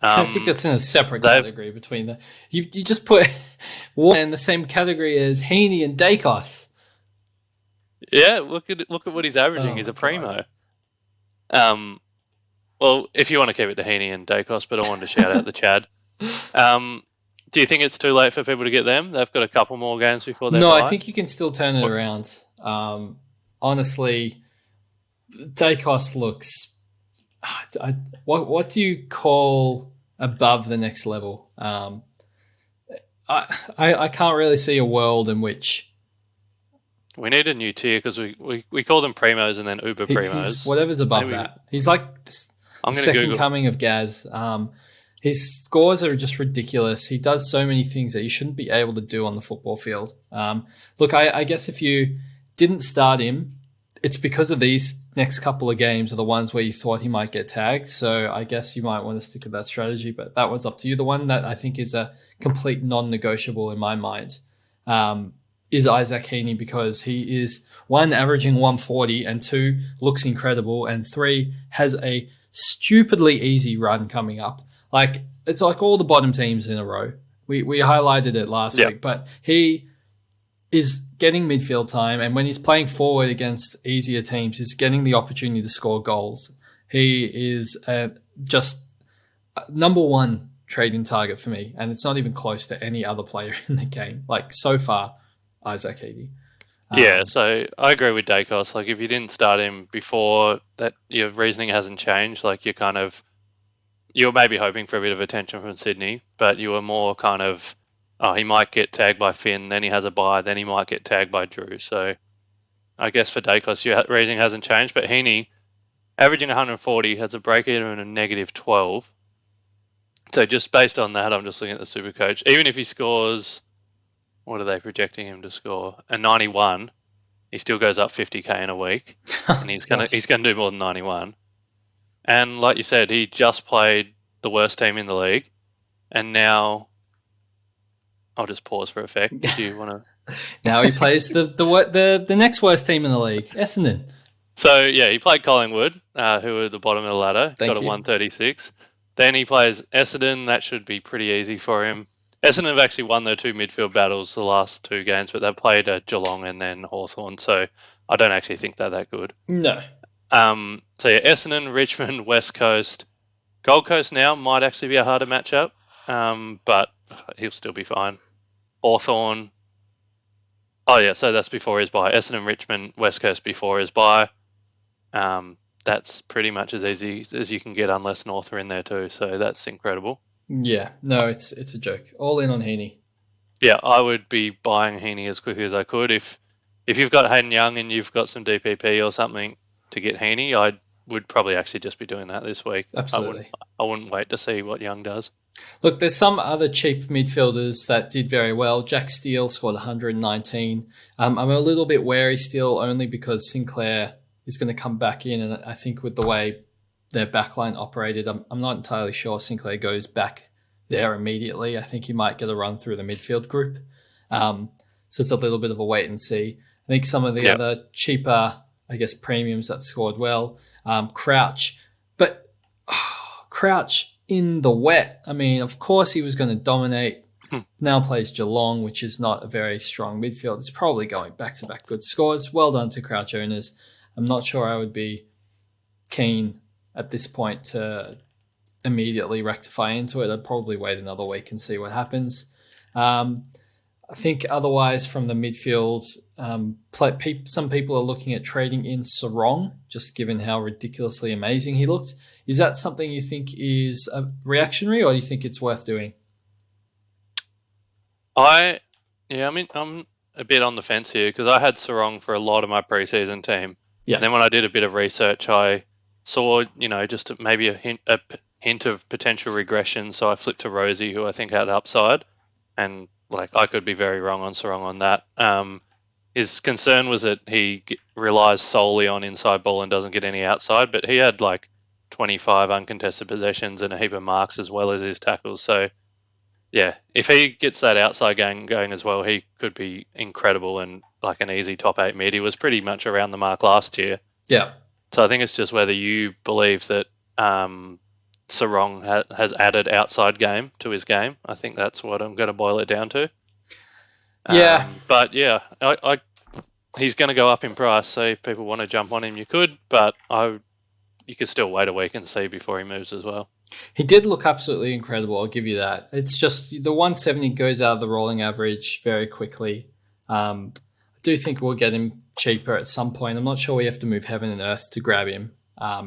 I think that's in a separate category between the. You just put Warner in the same category as Heaney and Dacos. Yeah, look at what he's averaging. He's a primo. Well, if you want to keep it to Heaney and Dacos, but I wanted to shout out the Chad. Do you think it's too late for people to get them? They've got a couple more games before they buy? I think you can still turn it around. Honestly, Dacos looks... What do you call above the next level? I can't really see a world in which... We need a new tier because we call them primos and then uber primos. Whatever's above that. He's like the second coming of Gaz. His scores are just ridiculous. He does so many things that you shouldn't be able to do on the football field. Look, I guess if you didn't start him, it's because of these next couple of games are the ones where you thought he might get tagged. So I guess you might want to stick with that strategy, but that one's up to you. The one that I think is a complete non-negotiable in my mind is Isaac Heaney, because he is 1, averaging 140, and 2, looks incredible, and 3, has a stupidly easy run coming up. Like, it's like all the bottom teams in a row. We highlighted it last week, but he is getting midfield time, and when he's playing forward against easier teams, he's getting the opportunity to score goals. He is just number 1 trading target for me, and it's not even close to any other player in the game. Like, so far, Isaac Heaney. Yeah, so I agree with Dacos. Like, if you didn't start him before that, your reasoning hasn't changed. Like, you're maybe hoping for a bit of attention from Sydney, but you were more kind of he might get tagged by Finn, then he has a bye, then he might get tagged by Drew. So I guess for Dacos, your rating hasn't changed, but Heaney, averaging 140, has a break even and a negative 12. So just based on that, I'm just looking at the SuperCoach. Even if he scores, what are they projecting him to score? A 91, he still goes up 50k in a week, and he's gonna do more than 91. And like you said, he just played the worst team in the league, and now I'll just pause for effect. Do you want to? Now he plays the next worst team in the league, Essendon. So yeah, he played Collingwood, who were at the bottom of the ladder. Got a 136. Then he plays Essendon. That should be pretty easy for him. Essendon have actually won their 2 midfield battles the last 2 games, but they've played Geelong and then Hawthorn. So I don't actually think they're that good. No. So yeah, Essendon, Richmond, West Coast, Gold Coast now might actually be a harder matchup, but he'll still be fine. Hawthorn. Oh yeah, so that's before his bye. Essendon, Richmond, West Coast before his bye. That's pretty much as easy as you can get, unless North are in there too. So that's incredible. Yeah, no, it's a joke. All in on Heaney. Yeah, I would be buying Heaney as quickly as I could. If you've got Hayden Young and you've got some DPP or something to get Heaney, I would probably actually just be doing that this week. Absolutely. I wouldn't wait to see what Young does. Look, there's some other cheap midfielders that did very well. Jack Steele scored 119. I'm a little bit wary still, only because Sinclair is going to come back in, and I think with the way their backline operated, I'm not entirely sure Sinclair goes back there immediately. I think he might get a run through the midfield group. So it's a little bit of a wait and see. I think some of the other cheaper, I guess, premiums that scored well, Crouch. But Crouch in the wet, I mean, of course he was going to dominate. Now plays Geelong, which is not a very strong midfield. It's probably going back-to-back good scores. Well done to Crouch owners. I'm not sure I would be keen at this point to immediately rectify into it. I'd probably wait another week and see what happens. I think otherwise from the midfield, some people are looking at trading in Sarong, just given how ridiculously amazing he looked. Is that something you think is reactionary, or do you think it's worth doing? I'm a bit on the fence here, because I had Sarong for a lot of my preseason team. Yeah. And then when I did a bit of research, I saw, just maybe a hint of potential regression. So I flipped to Rosie, who I think had upside, and I could be very wrong on Sarong on that. His concern was that he relies solely on inside ball and doesn't get any outside, but he had 25 uncontested possessions and a heap of marks as well as his tackles. So yeah, if he gets that outside game going as well, he could be incredible and an easy top 8 mid. He was pretty much around the mark last year. Yeah. So I think it's just whether you believe that Sarong has added outside game to his game. I think that's what I'm going to boil it down to. Yeah. But yeah, he's going to go up in price. So if people want to jump on him, you could, but you could still wait a week and see before he moves as well. He did look absolutely incredible. I'll give you that. It's just the 170 goes out of the rolling average very quickly. I do think we'll get him cheaper at some point. I'm not sure we have to move heaven and earth to grab him,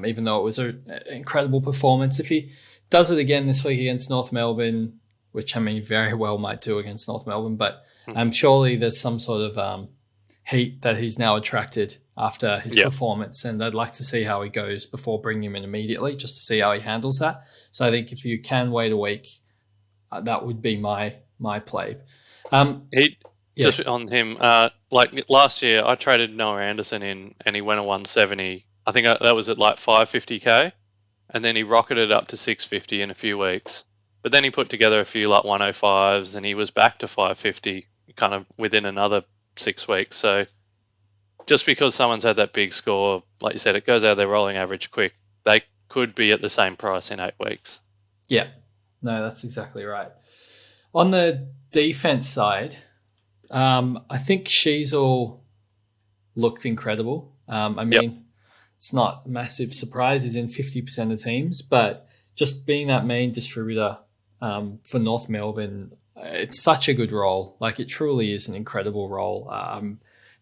even though it was an incredible performance. If he does it again this week against North Melbourne, which he very well might do against North Melbourne, but surely there's some sort of heat that he's now attracted after his performance, and I'd like to see how he goes before bringing him in immediately, just to see how he handles that. So I think if you can wait a week, that would be my play. Just on him, last year, I traded Noah Anderson in, and he went a 170. I think that was at 550k, and then he rocketed up to 650 in a few weeks. But then he put together a few 105s, and he was back to 550 kind of within another 6 weeks. So just because someone's had that big score, like you said, it goes out of their rolling average quick. They could be at the same price in 8 weeks. Yeah, no, that's exactly right. On the defense side, I think Sheasel looked incredible. It's not a massive surprise. He's in 50% of teams, but just being that main distributor for North Melbourne, it's such a good role. It truly is an incredible role.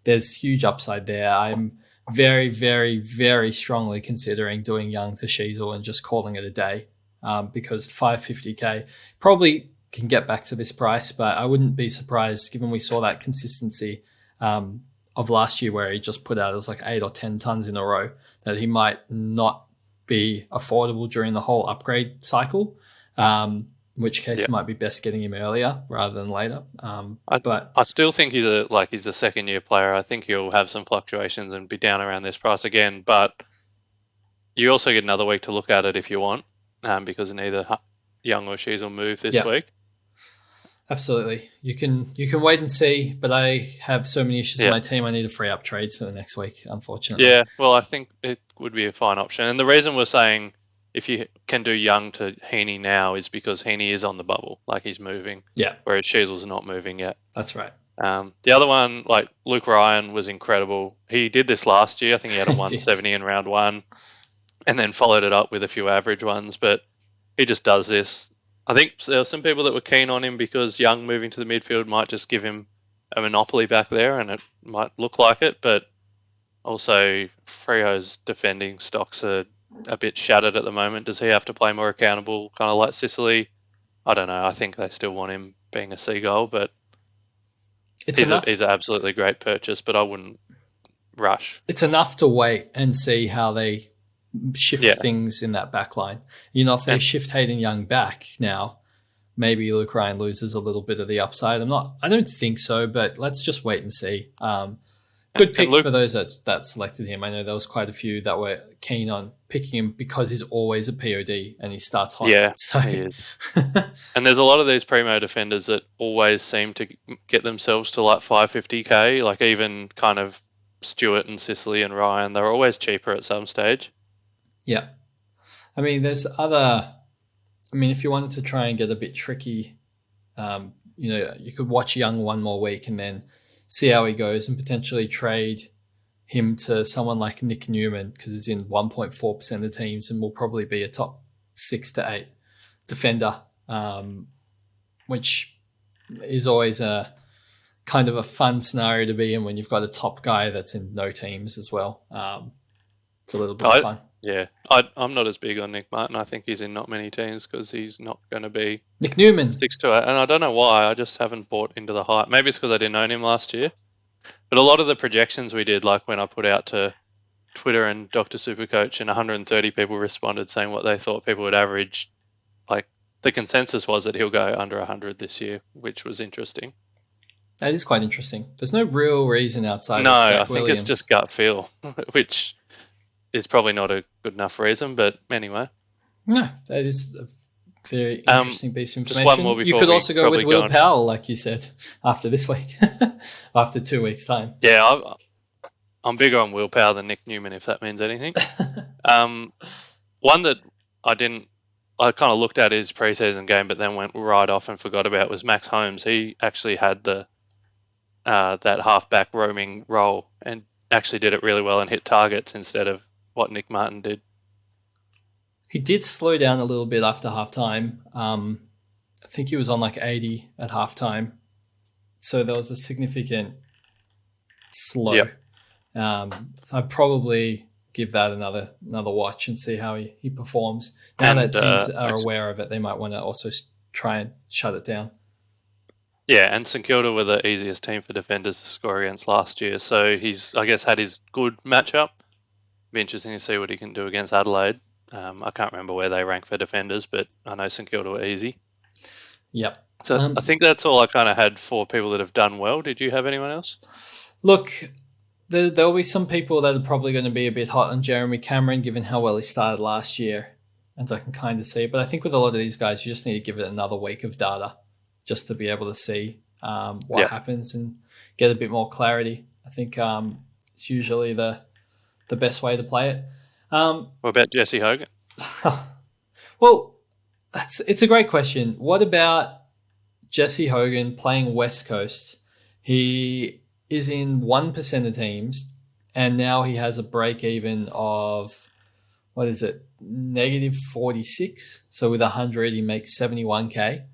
There's huge upside there. I'm very, very, very strongly considering doing Young to Sheasel and just calling it a day, because 550k, probably can get back to this price, but I wouldn't be surprised given we saw that consistency of last year where he just put out, it was like 8 or 10 tons in a row, that he might not be affordable during the whole upgrade cycle, in which case it might be best getting him earlier rather than later. But I still think he's a second-year player. I think he'll have some fluctuations and be down around this price again, but you also get another week to look at it if you want, because neither Young or Shees will move this week. Absolutely. You can wait and see, but I have so many issues with my team, I need to free up trades for the next week, unfortunately. Yeah, well, I think it would be a fine option. And the reason we're saying if you can do Young to Heaney now is because Heaney is on the bubble, like he's moving. Yeah. Whereas Sheasel's not moving yet. That's right. The other one, like Luke Ryan, was incredible. He did this last year. I think he had a 170 in round one and then followed it up with a few average ones, but he just does this. I think there were some people that were keen on him because Young moving to the midfield might just give him a monopoly back there, and it might look like it, but also Freo's defending stocks are a bit shattered at the moment. Does he have to play more accountable, kind of like Sicily? I don't know. I think they still want him being a seagull, but he's an absolutely great purchase, but I wouldn't rush. It's enough to wait and see how they shift things in that back line. If they shift Hayden Young back now, maybe Luke Ryan loses a little bit of the upside. I don't think so, but let's just wait and see. Good pick for those that selected him. I know there was quite a few that were keen on picking him because he's always a POD and he starts hot. Yeah, so. He is. And there's a lot of these premo defenders that always seem to get themselves to like 550k, like even kind of Stewart and Sicily and Ryan. They're always cheaper at some stage. Yeah. There's other... if you wanted to try and get a bit tricky, you could watch Young one more week and then see how he goes and potentially trade him to someone like Nick Newman because he's in 1.4% of teams and will probably be a top 6 to 8 defender, which is always a kind of a fun scenario to be in when you've got a top guy that's in no teams as well. It's a little bit of fun. Yeah, I'm not as big on Nick Martin. I think he's in not many teams because he's not going to be Nick Newman 6 to 8, and I don't know why. I just haven't bought into the hype. Maybe it's because I didn't own him last year. But a lot of the projections we did, like when I put out to Twitter and Dr. Supercoach, and 130 people responded saying what they thought people would average. Like the consensus was that he'll go under 100 this year, which was interesting. That is quite interesting. There's no real reason outside. No, of Zach I think Williams. it's just gut feel, which is probably not a good enough reason, but anyway. No, that is a very interesting piece of information. Just one more before you could also go with Will on. Powell, like you said, after this week, after 2 weeks' time. Yeah, I'm bigger on Will Powell than Nick Newman, if that means anything. One that I kind of looked at his preseason game, but then went right off and forgot about was Max Holmes. He actually had that halfback roaming role and actually did it really well and hit targets instead of what Nick Martin did. He did slow down a little bit after halftime. I think he was on like 80 at halftime. So there was a significant slow. Yep. So I'd probably give that another watch and see how he performs. Now that teams are aware of it, they might want to also try and shut it down. Yeah, and St Kilda were the easiest team for defenders to score against last year. So he's, I guess, had his good matchup. Be interesting to see what he can do against Adelaide. I can't remember where they rank for defenders, but I know St Kilda were easy. Yep. So I think that's all I kind of had for people that have done well. Did you have anyone else? Look, there'll be some people that are probably going to be a bit hot on Jeremy Cameron, given how well he started last year, as I can kind of see. But I think with a lot of these guys, you just need to give it another week of data just to be able to see what happens and get a bit more clarity. I think it's usually the best way to play it. What about Jesse Hogan? Well, it's a great question. What about Jesse Hogan playing West Coast? He is in 1% of teams, and now he has a break even of, negative 46. So with 100, he makes 71K.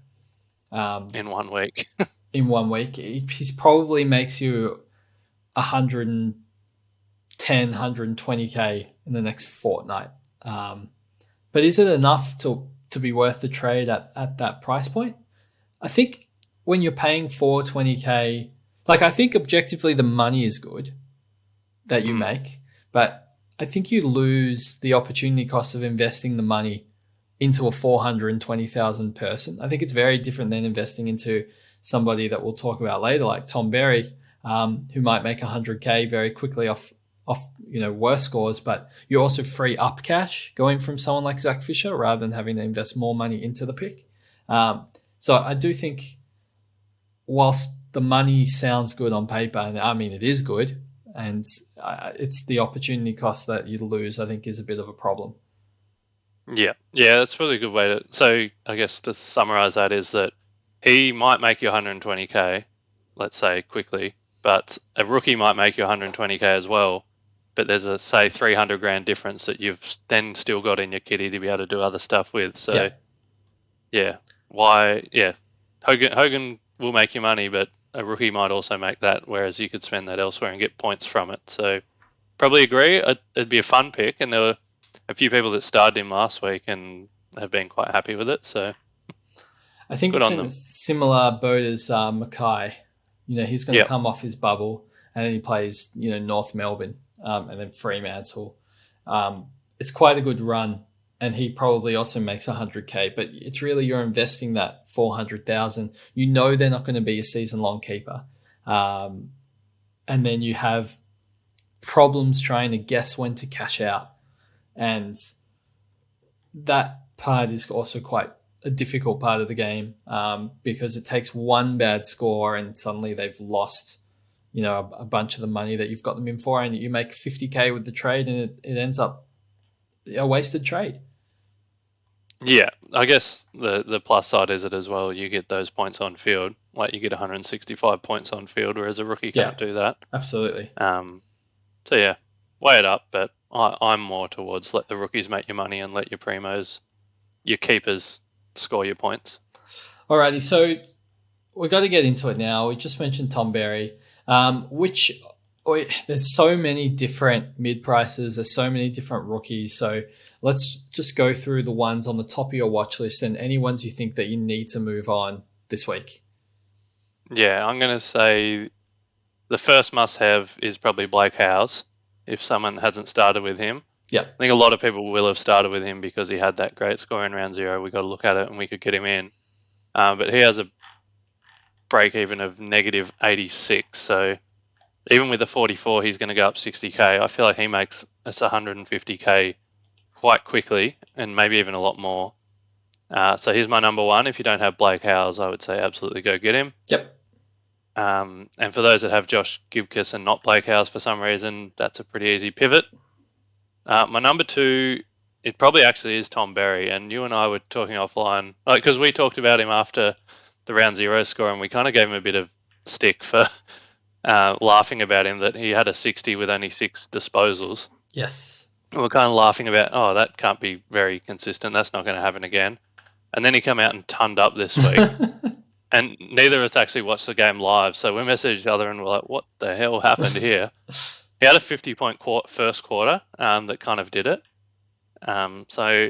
In 1 week. In 1 week. He probably makes you 110, 120K in the next fortnight. But is it enough to be worth the trade at that price point? I think when you're paying for 20K, like I think objectively the money is good that you make, but I think you lose the opportunity cost of investing the money into a 420,000 person. I think it's very different than investing into somebody that we'll talk about later, like Tom Berry, who might make 100K very quickly off worse scores, but you also free up cash going from someone like Zac Fisher rather than having to invest more money into the pick. So I do think whilst the money sounds good on paper, and I mean it is good, and it's the opportunity cost that you lose, I think, is a bit of a problem. Yeah, that's probably a good way to. So I guess to summarize that is that he might make you 120K, let's say quickly, but a rookie might make you 120K as well. But there's a say 300 grand difference that you've then still got in your kitty to be able to do other stuff with. So Hogan will make you money, but a rookie might also make that, whereas you could spend that elsewhere and get points from it. So probably agree. It'd be a fun pick, and there were a few people that started him last week and have been quite happy with it. So I think it's in a similar boat as Mackay. He's going to come off his bubble, and then he plays, North Melbourne, and then Fremantle. It's quite a good run, and he probably also makes 100K. But it's really you're investing that 400,000. They're not going to be a season-long keeper, and then you have problems trying to guess when to cash out. And that part is also quite a difficult part of the game, because it takes one bad score and suddenly they've lost, a bunch of the money that you've got them in for, and you make 50K with the trade, and it ends up a wasted trade. Yeah, I guess the plus side is it as well. You get those points on field, like you get 165 points on field, whereas a rookie can't do that. Absolutely. So yeah, weigh it up, but I'm more towards let the rookies make your money and let your primos, your keepers, score your points. Alrighty, so we've got to get into it now. We just mentioned Tom Berry, there's so many different mid prices. There's so many different rookies. So let's just go through the ones on the top of your watch list and any ones you think that you need to move on this week. Yeah, I'm going to say the first must-have is probably Blake Howes. If someone hasn't started with him. Yeah. I think a lot of people will have started with him because he had that great score in round 0. We got to look at it and we could get him in. But he has a break even of negative 86. So even with the 44, he's going to go up 60K. I feel like he makes us 150K quite quickly and maybe even a lot more. So here's my number one. If you don't have Blake Howes, I would say absolutely go get him. Yep. And for those that have Josh Gibcus and not Blake Howes for some reason, that's a pretty easy pivot. My number two, it probably actually is Tom Berry, and you and I were talking offline, because we talked about him after the round 0 score, and we kind of gave him a bit of stick for laughing about him that he had a 60 with only 6 disposals. Yes. And we're kind of laughing about, that can't be very consistent. That's not going to happen again. And then he come out and tonned up this week. And neither of us actually watched the game live, so we messaged each other and we're like, what the hell happened here? He had a 50-point first quarter that kind of did it. So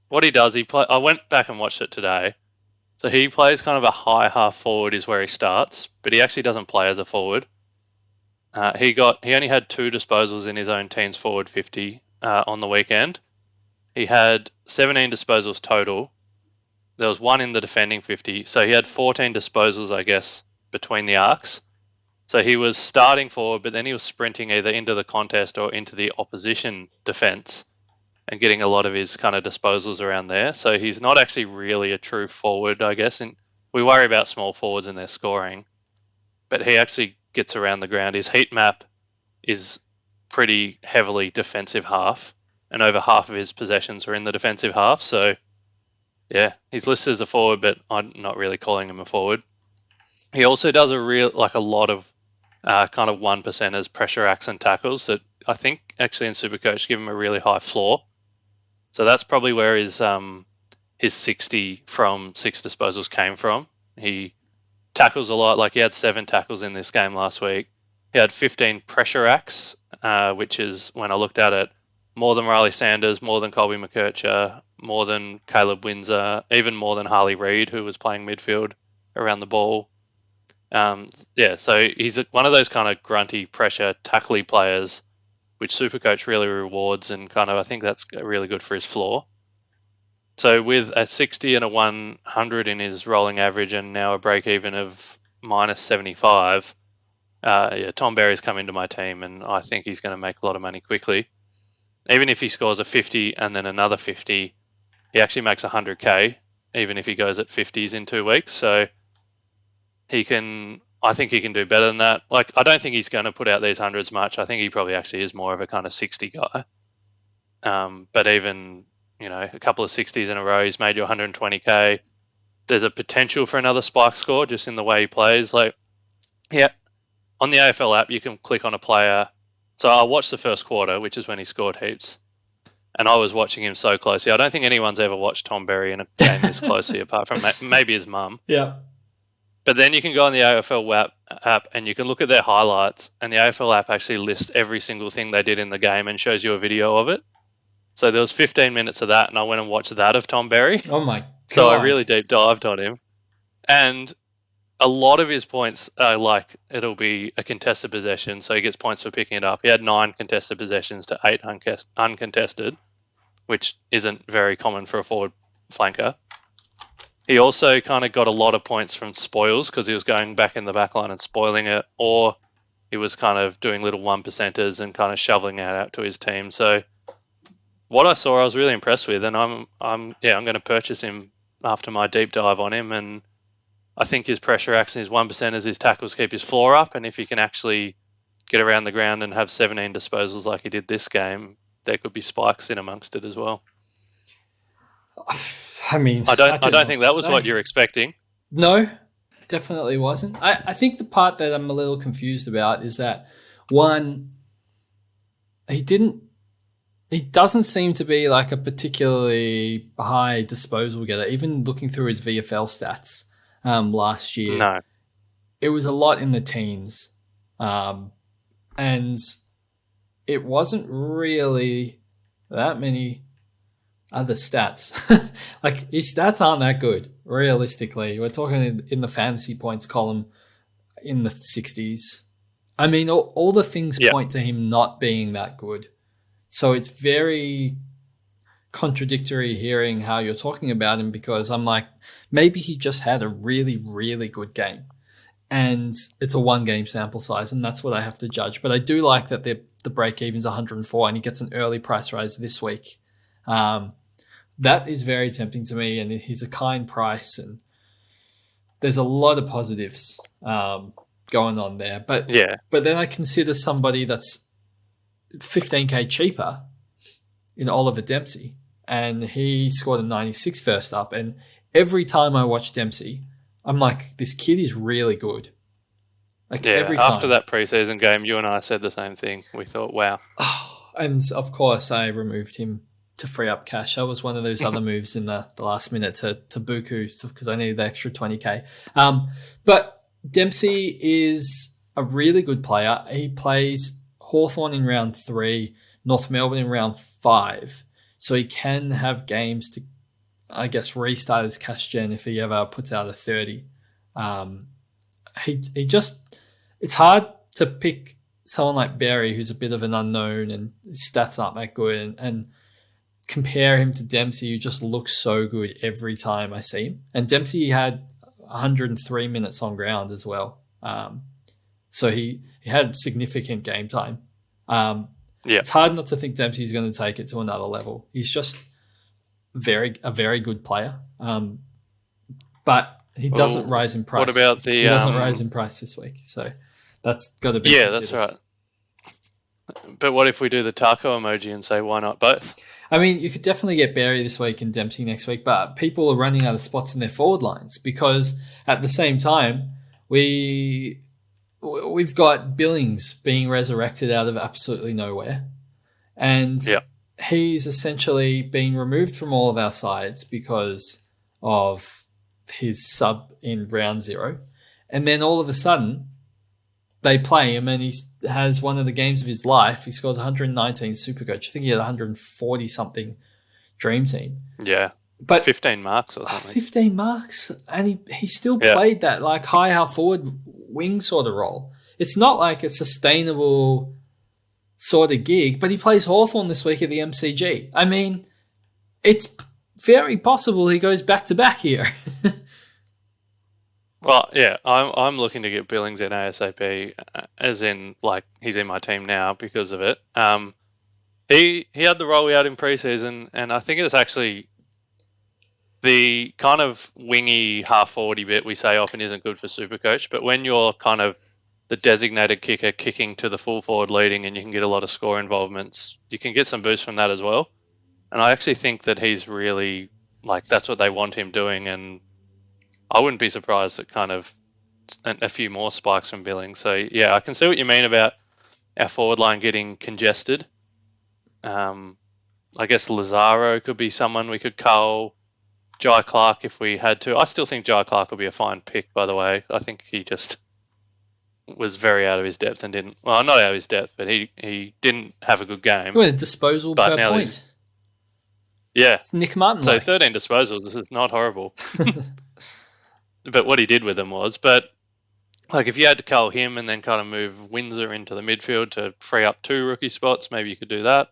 what he does, I went back and watched it today. So he plays kind of a high half forward is where he starts, but he actually doesn't play as a forward. He only had 2 disposals in his own team's forward 50 on the weekend. He had 17 disposals total. There was 1 in the defending 50. So he had 14 disposals, I guess, between the arcs. So he was starting forward, but then he was sprinting either into the contest or into the opposition defence and getting a lot of his kind of disposals around there. So he's not actually really a true forward, I guess. And we worry about small forwards and their scoring, but he actually gets around the ground. His heat map is pretty heavily defensive half, and over half of his possessions are in the defensive half. So yeah, he's listed as a forward, but I'm not really calling him a forward. He also does a lot of kind of 1%ers, pressure acts and tackles that I think actually in SuperCoach give him a really high floor. So that's probably where his 60 from 6 disposals came from. He tackles a lot, like he had 7 tackles in this game last week. He had 15 pressure acts, which is, when I looked at it, more than Riley Sanders, more than Colby McKercher, more than Caleb Windsor, even more than Harley Reid, who was playing midfield around the ball. So he's one of those kind of grunty, pressure, tackly players, which Supercoach really rewards, and kind of I think that's really good for his floor. So with a 60 and a 100 in his rolling average and now a break even of minus 75, Tom Berry's come into my team, and I think he's going to make a lot of money quickly. Even if he scores a 50 and then another 50, he actually makes 100K, even if he goes at 50s in 2 weeks. So I think he can do better than that. Like, I don't think he's going to put out these hundreds much. I think he probably actually is more of a kind of 60 guy. But even, a couple of 60s in a row, he's made you 120K. There's a potential for another spike score just in the way he plays. Like, yeah, on the AFL app, you can click on a player. So I watched the first quarter, which is when he scored heaps. And I was watching him so closely. I don't think anyone's ever watched Tom Berry in a game this closely, apart from maybe his mum. Yeah. But then you can go on the AFL app and you can look at their highlights, and the AFL app actually lists every single thing they did in the game and shows you a video of it. So there was 15 minutes of that, and I went and watched that of Tom Berry. Oh, my God. So I really deep dived on him. And a lot of his points are like it'll be a contested possession, so he gets points for picking it up. He had 9 contested possessions to 8 uncontested, which isn't very common for a forward flanker. He also kind of got a lot of points from spoils because he was going back in the back line and spoiling it, or he was kind of doing little 1%ers and kind of shoveling it out to his team. So what I saw, I was really impressed with, and I'm going to purchase him after my deep dive on him. And I think his pressure acts and his 1%ers, his tackles keep his floor up, and if he can actually get around the ground and have 17 disposals like he did this game, there could be spikes in amongst it as well. I mean, I don't think that was what you're expecting. No, definitely wasn't. I think the part that I'm a little confused about is that, one, he doesn't seem to be like a particularly high disposal getter. Even looking through his VFL stats last year, no, it was a lot in the teens, and it wasn't really that many other stats. Like, his stats aren't that good, realistically. We're talking in the fantasy points column in the 60s. I mean, all the things point to him not being that good. So it's very contradictory hearing how you're talking about him, because I'm like, maybe he just had a really, really good game. And it's a 1-game sample size, and that's what I have to judge. But I do like that the break-even's 104 and he gets an early price rise this week. That is very tempting to me, and he's a kind price, and there's a lot of positives going on there. But then I consider somebody that's 15K cheaper in Oliver Dempsey, and he scored a 96 first up. And every time I watch Dempsey, I'm like, this kid is really good. Like, every time. After that preseason game, you and I said the same thing. We thought, wow. And of course, I removed him to free up cash. That was one of those other moves in the last minute to Buku, because I needed the extra 20K. But Dempsey is a really good player. He plays Hawthorn in round 3, North Melbourne in round 5. So he can have games to, I guess, restart his cash gen if he ever puts out a 30. He just, it's hard to pick someone like Berry, who's a bit of an unknown and his stats aren't that good, and compare him to Dempsey, who just looks so good every time I see him. And Dempsey had 103 minutes on ground as well. So he had significant game time. It's hard not to think Dempsey's going to take it to another level. He's just a very good player. But he doesn't rise in price. What about he doesn't rise in price this week. So that's got to be considered. That's right. But what if we do the taco emoji and say, why not both? I mean, you could definitely get Berry this week and Dempsey next week, but people are running out of spots in their forward lines, because at the same time, we've got Billings being resurrected out of absolutely nowhere. And he's essentially been removed from all of our sides because of his sub in round 0. And then all of a sudden, they play him, and he has one of the games of his life. He scores 119 SuperCoach. I think he had 140 something Dream Team. Yeah, but 15 marks or something. 15 marks, and he still played that like high half forward wing sort of role. It's not like a sustainable sort of gig, but he plays Hawthorn this week at the MCG. I mean, it's very possible he goes back to back here. Well, yeah, I'm looking to get Billings in ASAP, as in like he's in my team now because of it. He had the role we had in preseason, and I think it's actually the kind of wingy half forwardy bit we say often isn't good for Supercoach, but when you're kind of the designated kicker kicking to the full forward leading and you can get a lot of score involvements, you can get some boost from that as well. And I actually think that he's really, like, that's what they want him doing, and I wouldn't be surprised at kind of a few more spikes from Billings. So, yeah, I can see what you mean about our forward line getting congested. I guess Lazaro could be someone we could cull. Jai Clark if we had to. I still think Jai Clark would be a fine pick, by the way. I think he just was very out of his depth and didn't... Well, not out of his depth, but he didn't have a good game. Well, a disposal per point. Yeah. It's Nick Martin. So 13 disposals. This is not horrible. But what he did with them was... But like if you had to cull him and then kind of move Windsor into the midfield to free up 2 rookie spots, maybe you could do that.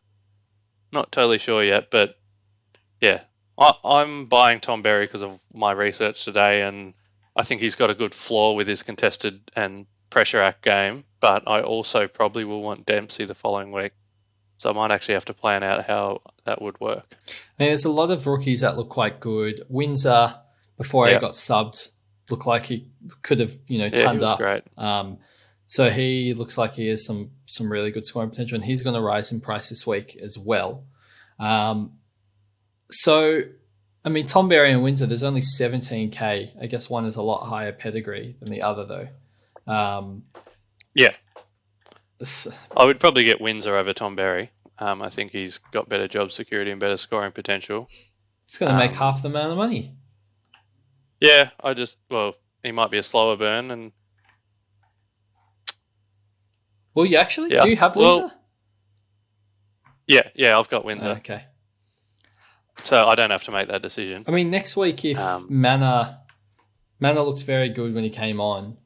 Not totally sure yet, but yeah. I'm buying Tom Berry because of my research today, and I think he's got a good floor with his contested and pressure act game, but I also probably will want Dempsey the following week. So I might actually have to plan out how that would work. I mean, there's a lot of rookies that look quite good. Windsor, before he got subbed, looked like he could have, turned up. Great. So he looks like he has some really good scoring potential, and he's going to rise in price this week as well. So, I mean, Tom Berry and Windsor, there's only 17K. I guess one is a lot higher pedigree than the other, though. Yeah. I would probably get Windsor over Tom Berry. I think he's got better job security and better scoring potential. It's going to make half the amount of money. Yeah, he might be a slower burn. And Well, you actually? Do you have Windsor? Yeah, I've got Windsor. Okay. So I don't have to make that decision. I mean, next week, if Manor looks very good when he came on.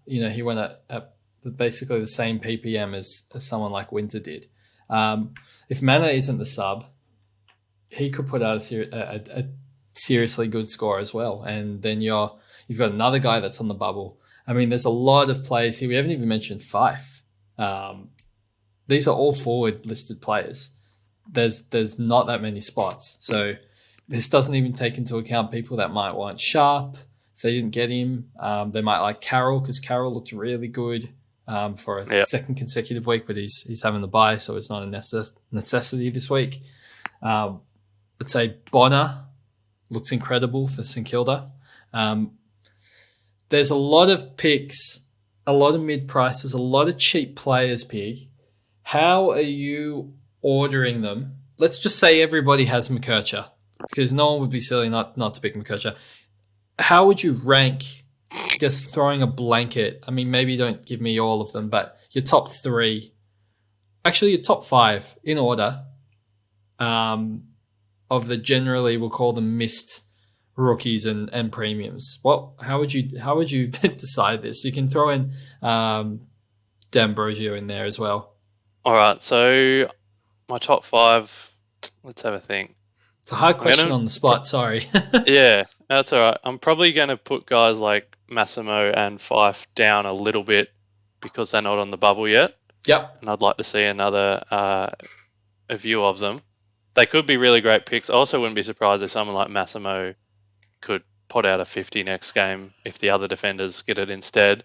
He went at basically the same PPM as someone like Windsor did. If Manor isn't the sub, he could put out a seriously good score as well. And then you've got another guy that's on the bubble. I mean, there's a lot of players here. We haven't even mentioned Fife. These are all forward listed players. There's not that many spots. So this doesn't even take into account people that might want Sharp. If they didn't get him, they might like Carroll because Carroll looked really good for a second consecutive week, but he's having the bye, so it's not a necessity this week. Let's say Bonner looks incredible for St Kilda. There's a lot of picks, a lot of mid-prices, a lot of cheap players, Pig. How are you ordering them? Let's just say everybody has McKercher, because no one would be silly not to pick McKercher. How would you rank, just throwing a blanket? I mean, maybe don't give me all of them, but your top 3, actually your top 5 in order of the generally we'll call them missed rookies and premiums. How would you decide this? You can throw in D'Ambrosio in there as well. All right, so my top 5, let's have a think. It's a hard question on the spot, sorry. Yeah, that's all right. I'm probably going to put guys like Massimo and Fife down a little bit because they're not on the bubble yet. Yep. And I'd like to see another a view of them. They could be really great picks. I also wouldn't be surprised if someone like Massimo could pot out a 50 next game if the other defenders get it instead.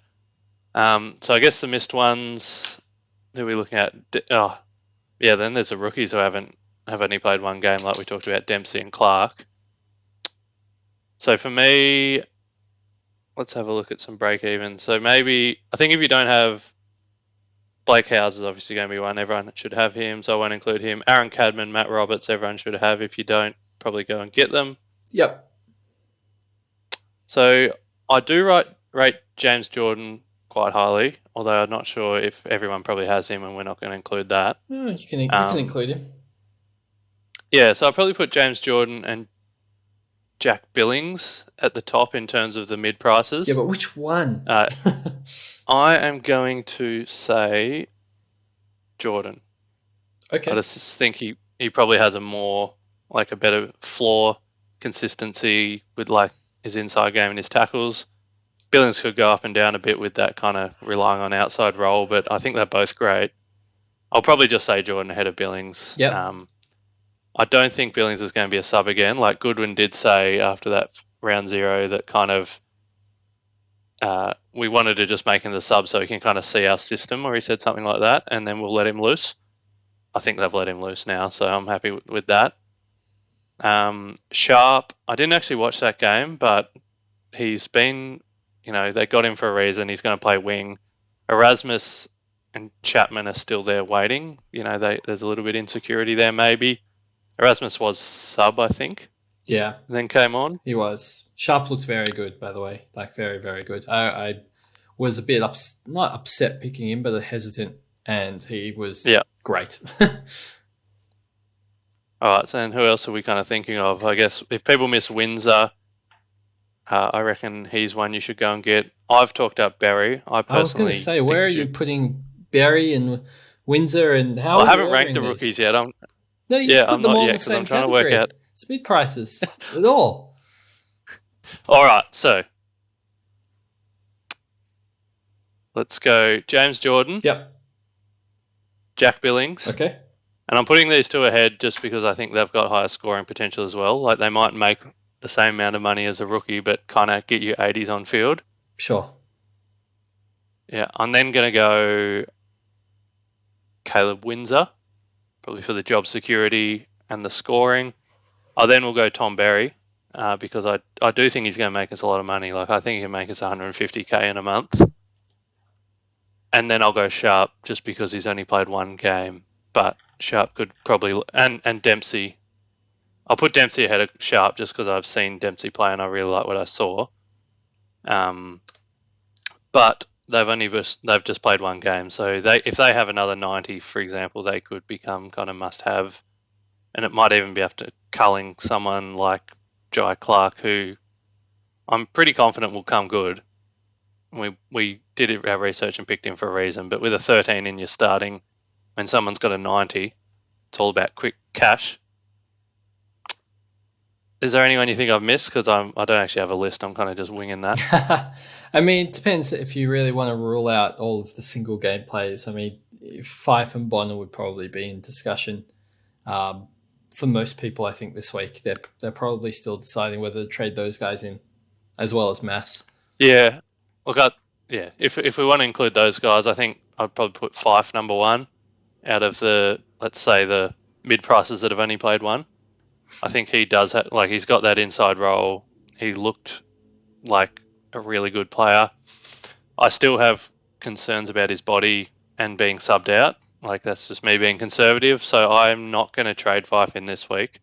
So I guess the missed ones, who are we looking at? Then there's the rookies who have only played one game, like we talked about, Dempsey and Clark. So for me, let's have a look at some break-even. So maybe, I think if you don't have, Blake Howes is obviously going to be one. Everyone should have him, so I won't include him. Aaron Cadman, Matt Roberts, everyone should have. If you don't, probably go and get them. Yep. So I do rate James Jordan quite highly, although I'm not sure if everyone probably has him and we're not going to include that. You can include him. Yeah, so I'll probably put James Jordan and Jack Billings at the top in terms of the mid prices. Yeah, but which one? I am going to say Jordan. Okay. I just think he probably has a better floor consistency with like his inside game and his tackles. Billings could go up and down a bit with that kind of relying on outside role, but I think they're both great. I'll probably just say Jordan ahead of Billings. Yeah. I don't think Billings is going to be a sub again. Like Goodwin did say after that round 0 that kind of we wanted to just make him the sub so he can kind of see our system, or he said something like that, and then we'll let him loose. I think they've let him loose now, so I'm happy with that. Sharp, I didn't actually watch that game, but he's been, they got him for a reason. He's going to play wing. Erasmus and Chapman are still there waiting. There's a little bit of insecurity there maybe. Erasmus was sub, I think. Yeah. And then came on. He was. Sharp looked very good, by the way. Like, very, very good. I was a bit, not upset picking him, but hesitant, and he was great. All right, so then who else are we kind of thinking of? I guess if people miss Windsor, I reckon he's one you should go and get. I've talked up Berry. I was going to say, where are you putting Berry and Windsor and how? I haven't ranked the rookies yet. No, you put them all in the same I'm trying category. to work out. It's mid prices at all. All right, so let's go James Jordan. Yep. Jack Billings. Okay. And I'm putting these two ahead just because I think they've got higher scoring potential as well. Like they might make the same amount of money as a rookie, but kind of get you 80s on field. Sure. Yeah, I'm then going to go Caleb Windsor, probably for the job security and the scoring. Then we'll go Tom Berry because I do think he's going to make us a lot of money. Like I think he can make us 150K in a month. And then I'll go Sharp just because he's only played one game. But Sharp could probably... And Dempsey. I'll put Dempsey ahead of Sharp just because I've seen Dempsey play and I really like what I saw. But they've just played one game. So if they have another 90, for example, they could become kind of must-have. And it might even be after culling someone like Jai Clark, who I'm pretty confident will come good. We did our research and picked him for a reason. But with a 13 in your starting... when someone's got a 90, it's all about quick cash. Is there anyone you think I've missed? Because I don't actually have a list. I'm kind of just winging that. I mean, it depends if you really want to rule out all of the single game players. I mean, Fife and Bonner would probably be in discussion. For most people, I think this week, they're probably still deciding whether to trade those guys in, as well as Mass. Yeah. Look, if we want to include those guys, I think I'd probably put Fife number one. Out of let's say the mid prices that have only played one, I think he does he's got that inside role. He looked like a really good player. I still have concerns about his body and being subbed out. Like that's just me being conservative. So I'm not going to trade Fife in this week,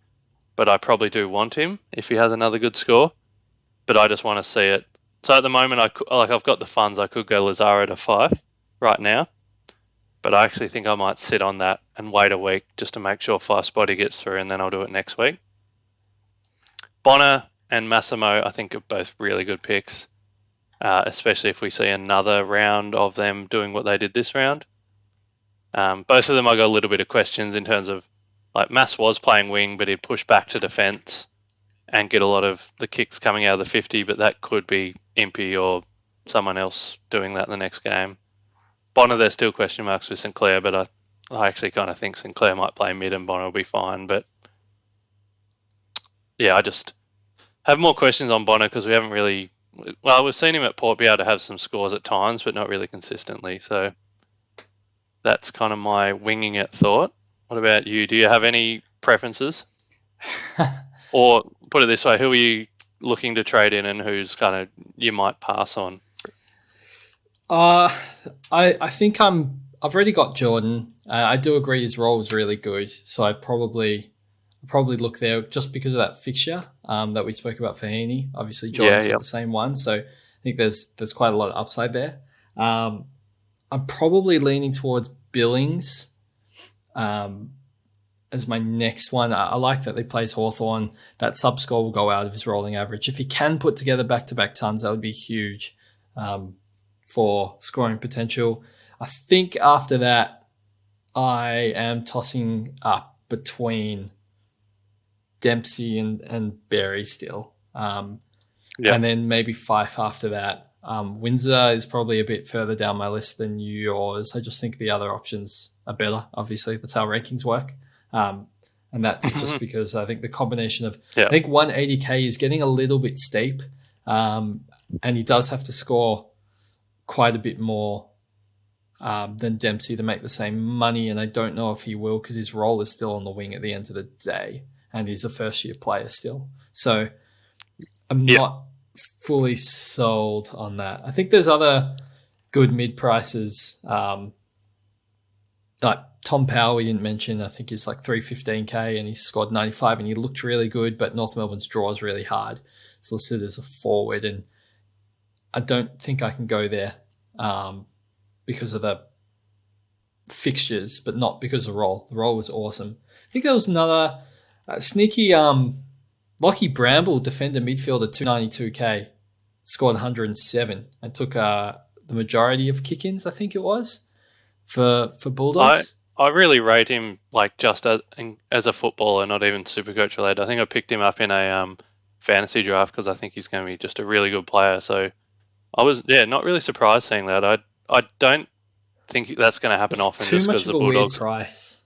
but I probably do want him if he has another good score. But I just want to see it. So at the moment, I've got the funds. I could go Lazaro to Fife right now. But I actually think I might sit on that and wait a week just to make sure Fife's body gets through, and then I'll do it next week. Bonner and Massimo, I think, are both really good picks, especially if we see another round of them doing what they did this round. Both of them I got a little bit of questions in terms of, like, Mass was playing wing, but he'd push back to defence and get a lot of the kicks coming out of the 50, but that could be Impey or someone else doing that in the next game. Bonner, there's still question marks with Sinclair, but I actually kind of think Sinclair might play mid and Bonner will be fine. But yeah, I just have more questions on Bonner because we haven't really... Well, we've seen him at Port be able to have some scores at times, but not really consistently. So that's kind of my winging it thought. What about you? Do you have any preferences? Or put it this way, who are you looking to trade in and who's kind of you might pass on? I think I've already got Jordan. I do agree his role was really good, so I probably look there just because of that fixture that we spoke about for Heaney. Obviously, Jordan's got the same one, so I think there's quite a lot of upside there. I'm probably leaning towards Billings as my next one. I like that they plays Hawthorn. That sub score will go out of his rolling average. If he can put together back-to-back tons, that would be huge for scoring potential. I think after that, I am tossing up between Dempsey and Berry still. And then maybe Fife after that. Windsor is probably a bit further down my list than yours. I just think the other options are better. Obviously, that's how rankings work. And that's just because I think the combination of, I think 180K is getting a little bit steep. And he does have to score quite a bit more than Dempsey to make the same money. And I don't know if he will because his role is still on the wing at the end of the day. And he's a first-year player still. So I'm not fully sold on that. I think there's other good mid-prices. Like Tom Powell, we didn't mention. I think he's like 315K and he scored 95 and he looked really good, but North Melbourne's draw is really hard. It's listed as a forward and I don't think I can go there because of the fixtures, but not because of the role. The role was awesome. I think there was another sneaky Lockie Bramble, defender midfielder, 292K, scored 107 and took the majority of kick-ins, I think it was, for Bulldogs. I really rate him like just as a footballer, not even Supercoach related. I think I picked him up in a fantasy draft because I think he's going to be just a really good player. So I was not really surprised seeing that. I don't think that's going to happen often just because the Bulldogs. Too much of a weird price.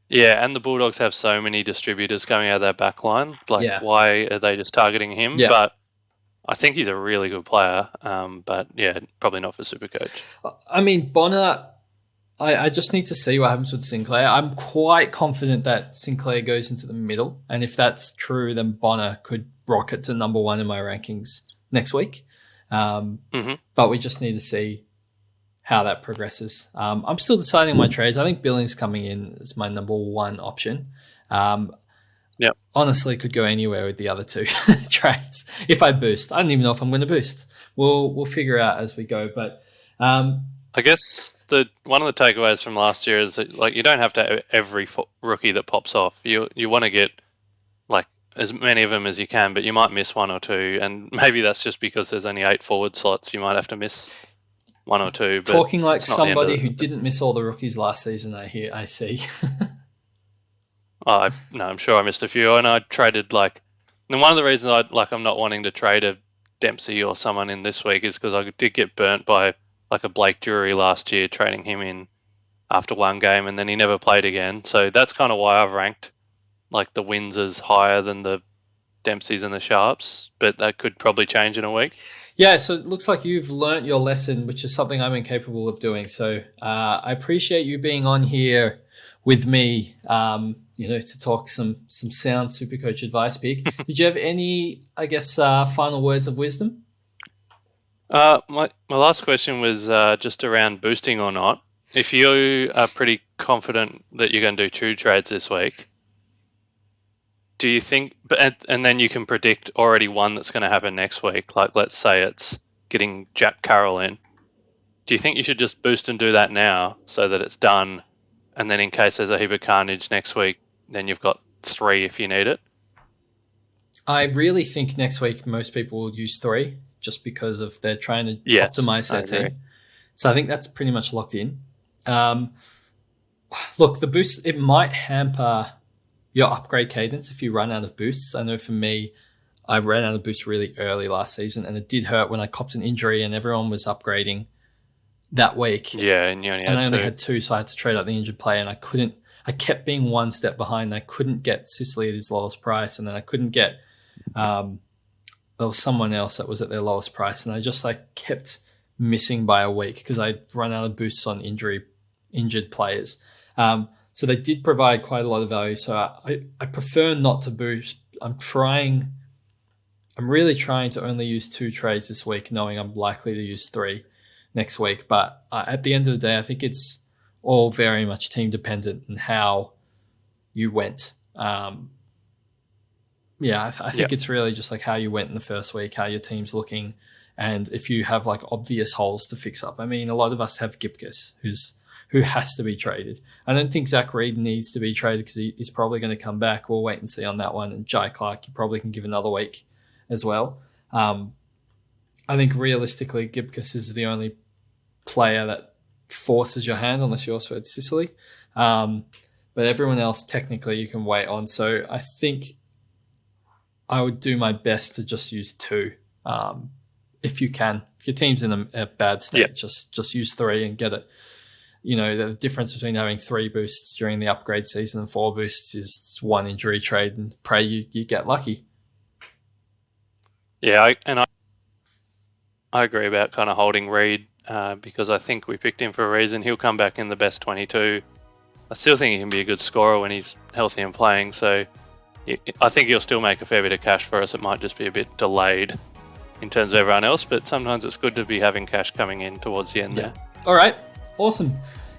Yeah, and the Bulldogs have so many distributors coming out of their back line. Why are they just targeting him? Yeah. But I think he's a really good player. But yeah, probably not for Supercoach. I mean, Bonner, I just need to see what happens with Sinclair. I'm quite confident that Sinclair goes into the middle. And if that's true, then Bonner could rocket to number one in my rankings next week. But we just need to see how that progresses. I'm still deciding my trades. I think Billings coming in is my number one option. Honestly, could go anywhere with the other two trades if I boost. I don't even know if I'm going to boost. We'll figure out as we go. But I guess one of the takeaways from last year is that like you don't have to have every rookie that pops off. You want to get like as many of them as you can, but you might miss one or two, and maybe that's just because there's only 8 forward slots. You might have to miss one or two. But talking like somebody who didn't miss all the rookies last season, I see. No, I'm sure I missed a few, and I traded and one of the reasons I'm not wanting to trade a Dempsey or someone in this week is because I did get burnt by like a Blake Drury last year, trading him in after one game, and then he never played again. So that's kind of why I've ranked like the Windsors higher than the Dempseys and the Sharps, but that could probably change in a week. Yeah, so it looks like you've learnt your lesson, which is something I'm incapable of doing. So I appreciate you being on here with me, to talk some sound Supercoach advice, Big. Did you have any, I guess, final words of wisdom? My last question was just around boosting or not. If you are pretty confident that you're going to do 2 trades this week, do you think, and then you can predict already one that's going to happen next week, like let's say it's getting Jack Carroll in, do you think you should just boost and do that now so that it's done, and then in case there's a heap of carnage next week, then you've got 3 if you need it? I really think next week most people will use 3 just because of they're trying to optimize their team. So I think that's pretty much locked in. Look, the boost, it might hamper your upgrade cadence if you run out of boosts. I know for me, I ran out of boosts really early last season, and it did hurt when I copped an injury and everyone was upgrading that week. Yeah, and you only had 2. I only had 2, so I had to trade out the injured player, and I kept being one step behind. I couldn't get Sicily at his lowest price, and then I couldn't get there was someone else that was at their lowest price, and I just kept missing by a week because I'd run out of boosts on injured players. So they did provide quite a lot of value. So I prefer not to boost. I'm really trying to only use 2 trades this week, knowing I'm likely to use 3 next week. But at the end of the day, I think it's all very much team dependent and how you went. I think it's really just like how you went in the first week, how your team's looking, And if you have like obvious holes to fix up, I mean, a lot of us have Gipkus, who has to be traded. I don't think Zach Reed needs to be traded because he's probably going to come back. We'll wait and see on that one. And Jai Clark, you probably can give another week as well. I think realistically, Gipkus is the only player that forces your hand unless you also had Sicily. But everyone else, technically, you can wait on. So I think I would do my best to just use 2 if you can. If your team's in a bad state, just use 3 and get it. The difference between having 3 boosts during the upgrade season and 4 boosts is 1 injury trade, and pray you get lucky. Yeah, I agree about kind of holding Reed because I think we picked him for a reason. He'll come back in the best 22. I still think he can be a good scorer when he's healthy and playing, so I think he'll still make a fair bit of cash for us. It might just be a bit delayed in terms of everyone else, but sometimes it's good to be having cash coming in towards the end there. All right, awesome.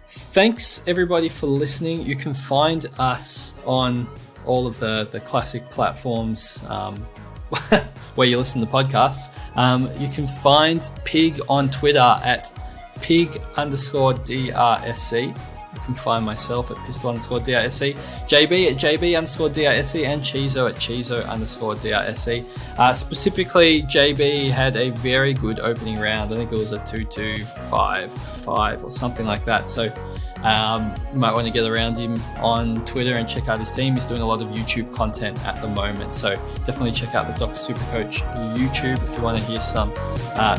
Thanks, everybody, for listening. You can find us on all of the classic platforms where you listen to podcasts. You can find Pig on Twitter at pig_DRSC. You can find myself at pistol_DRSC, JB at JB_DRSC, and Chizo at Chizo_DRSC. Specifically, JB had a very good opening round. I think it was a 2-2-5-5 or something like that. So you might want to get around him on Twitter and check out his team. He's doing a lot of YouTube content at the moment. So definitely check out the Dr. Supercoach YouTube if you want to hear some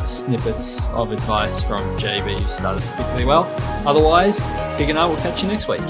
snippets of advice from JB, who started particularly well. Otherwise, Pig and I will catch you next week.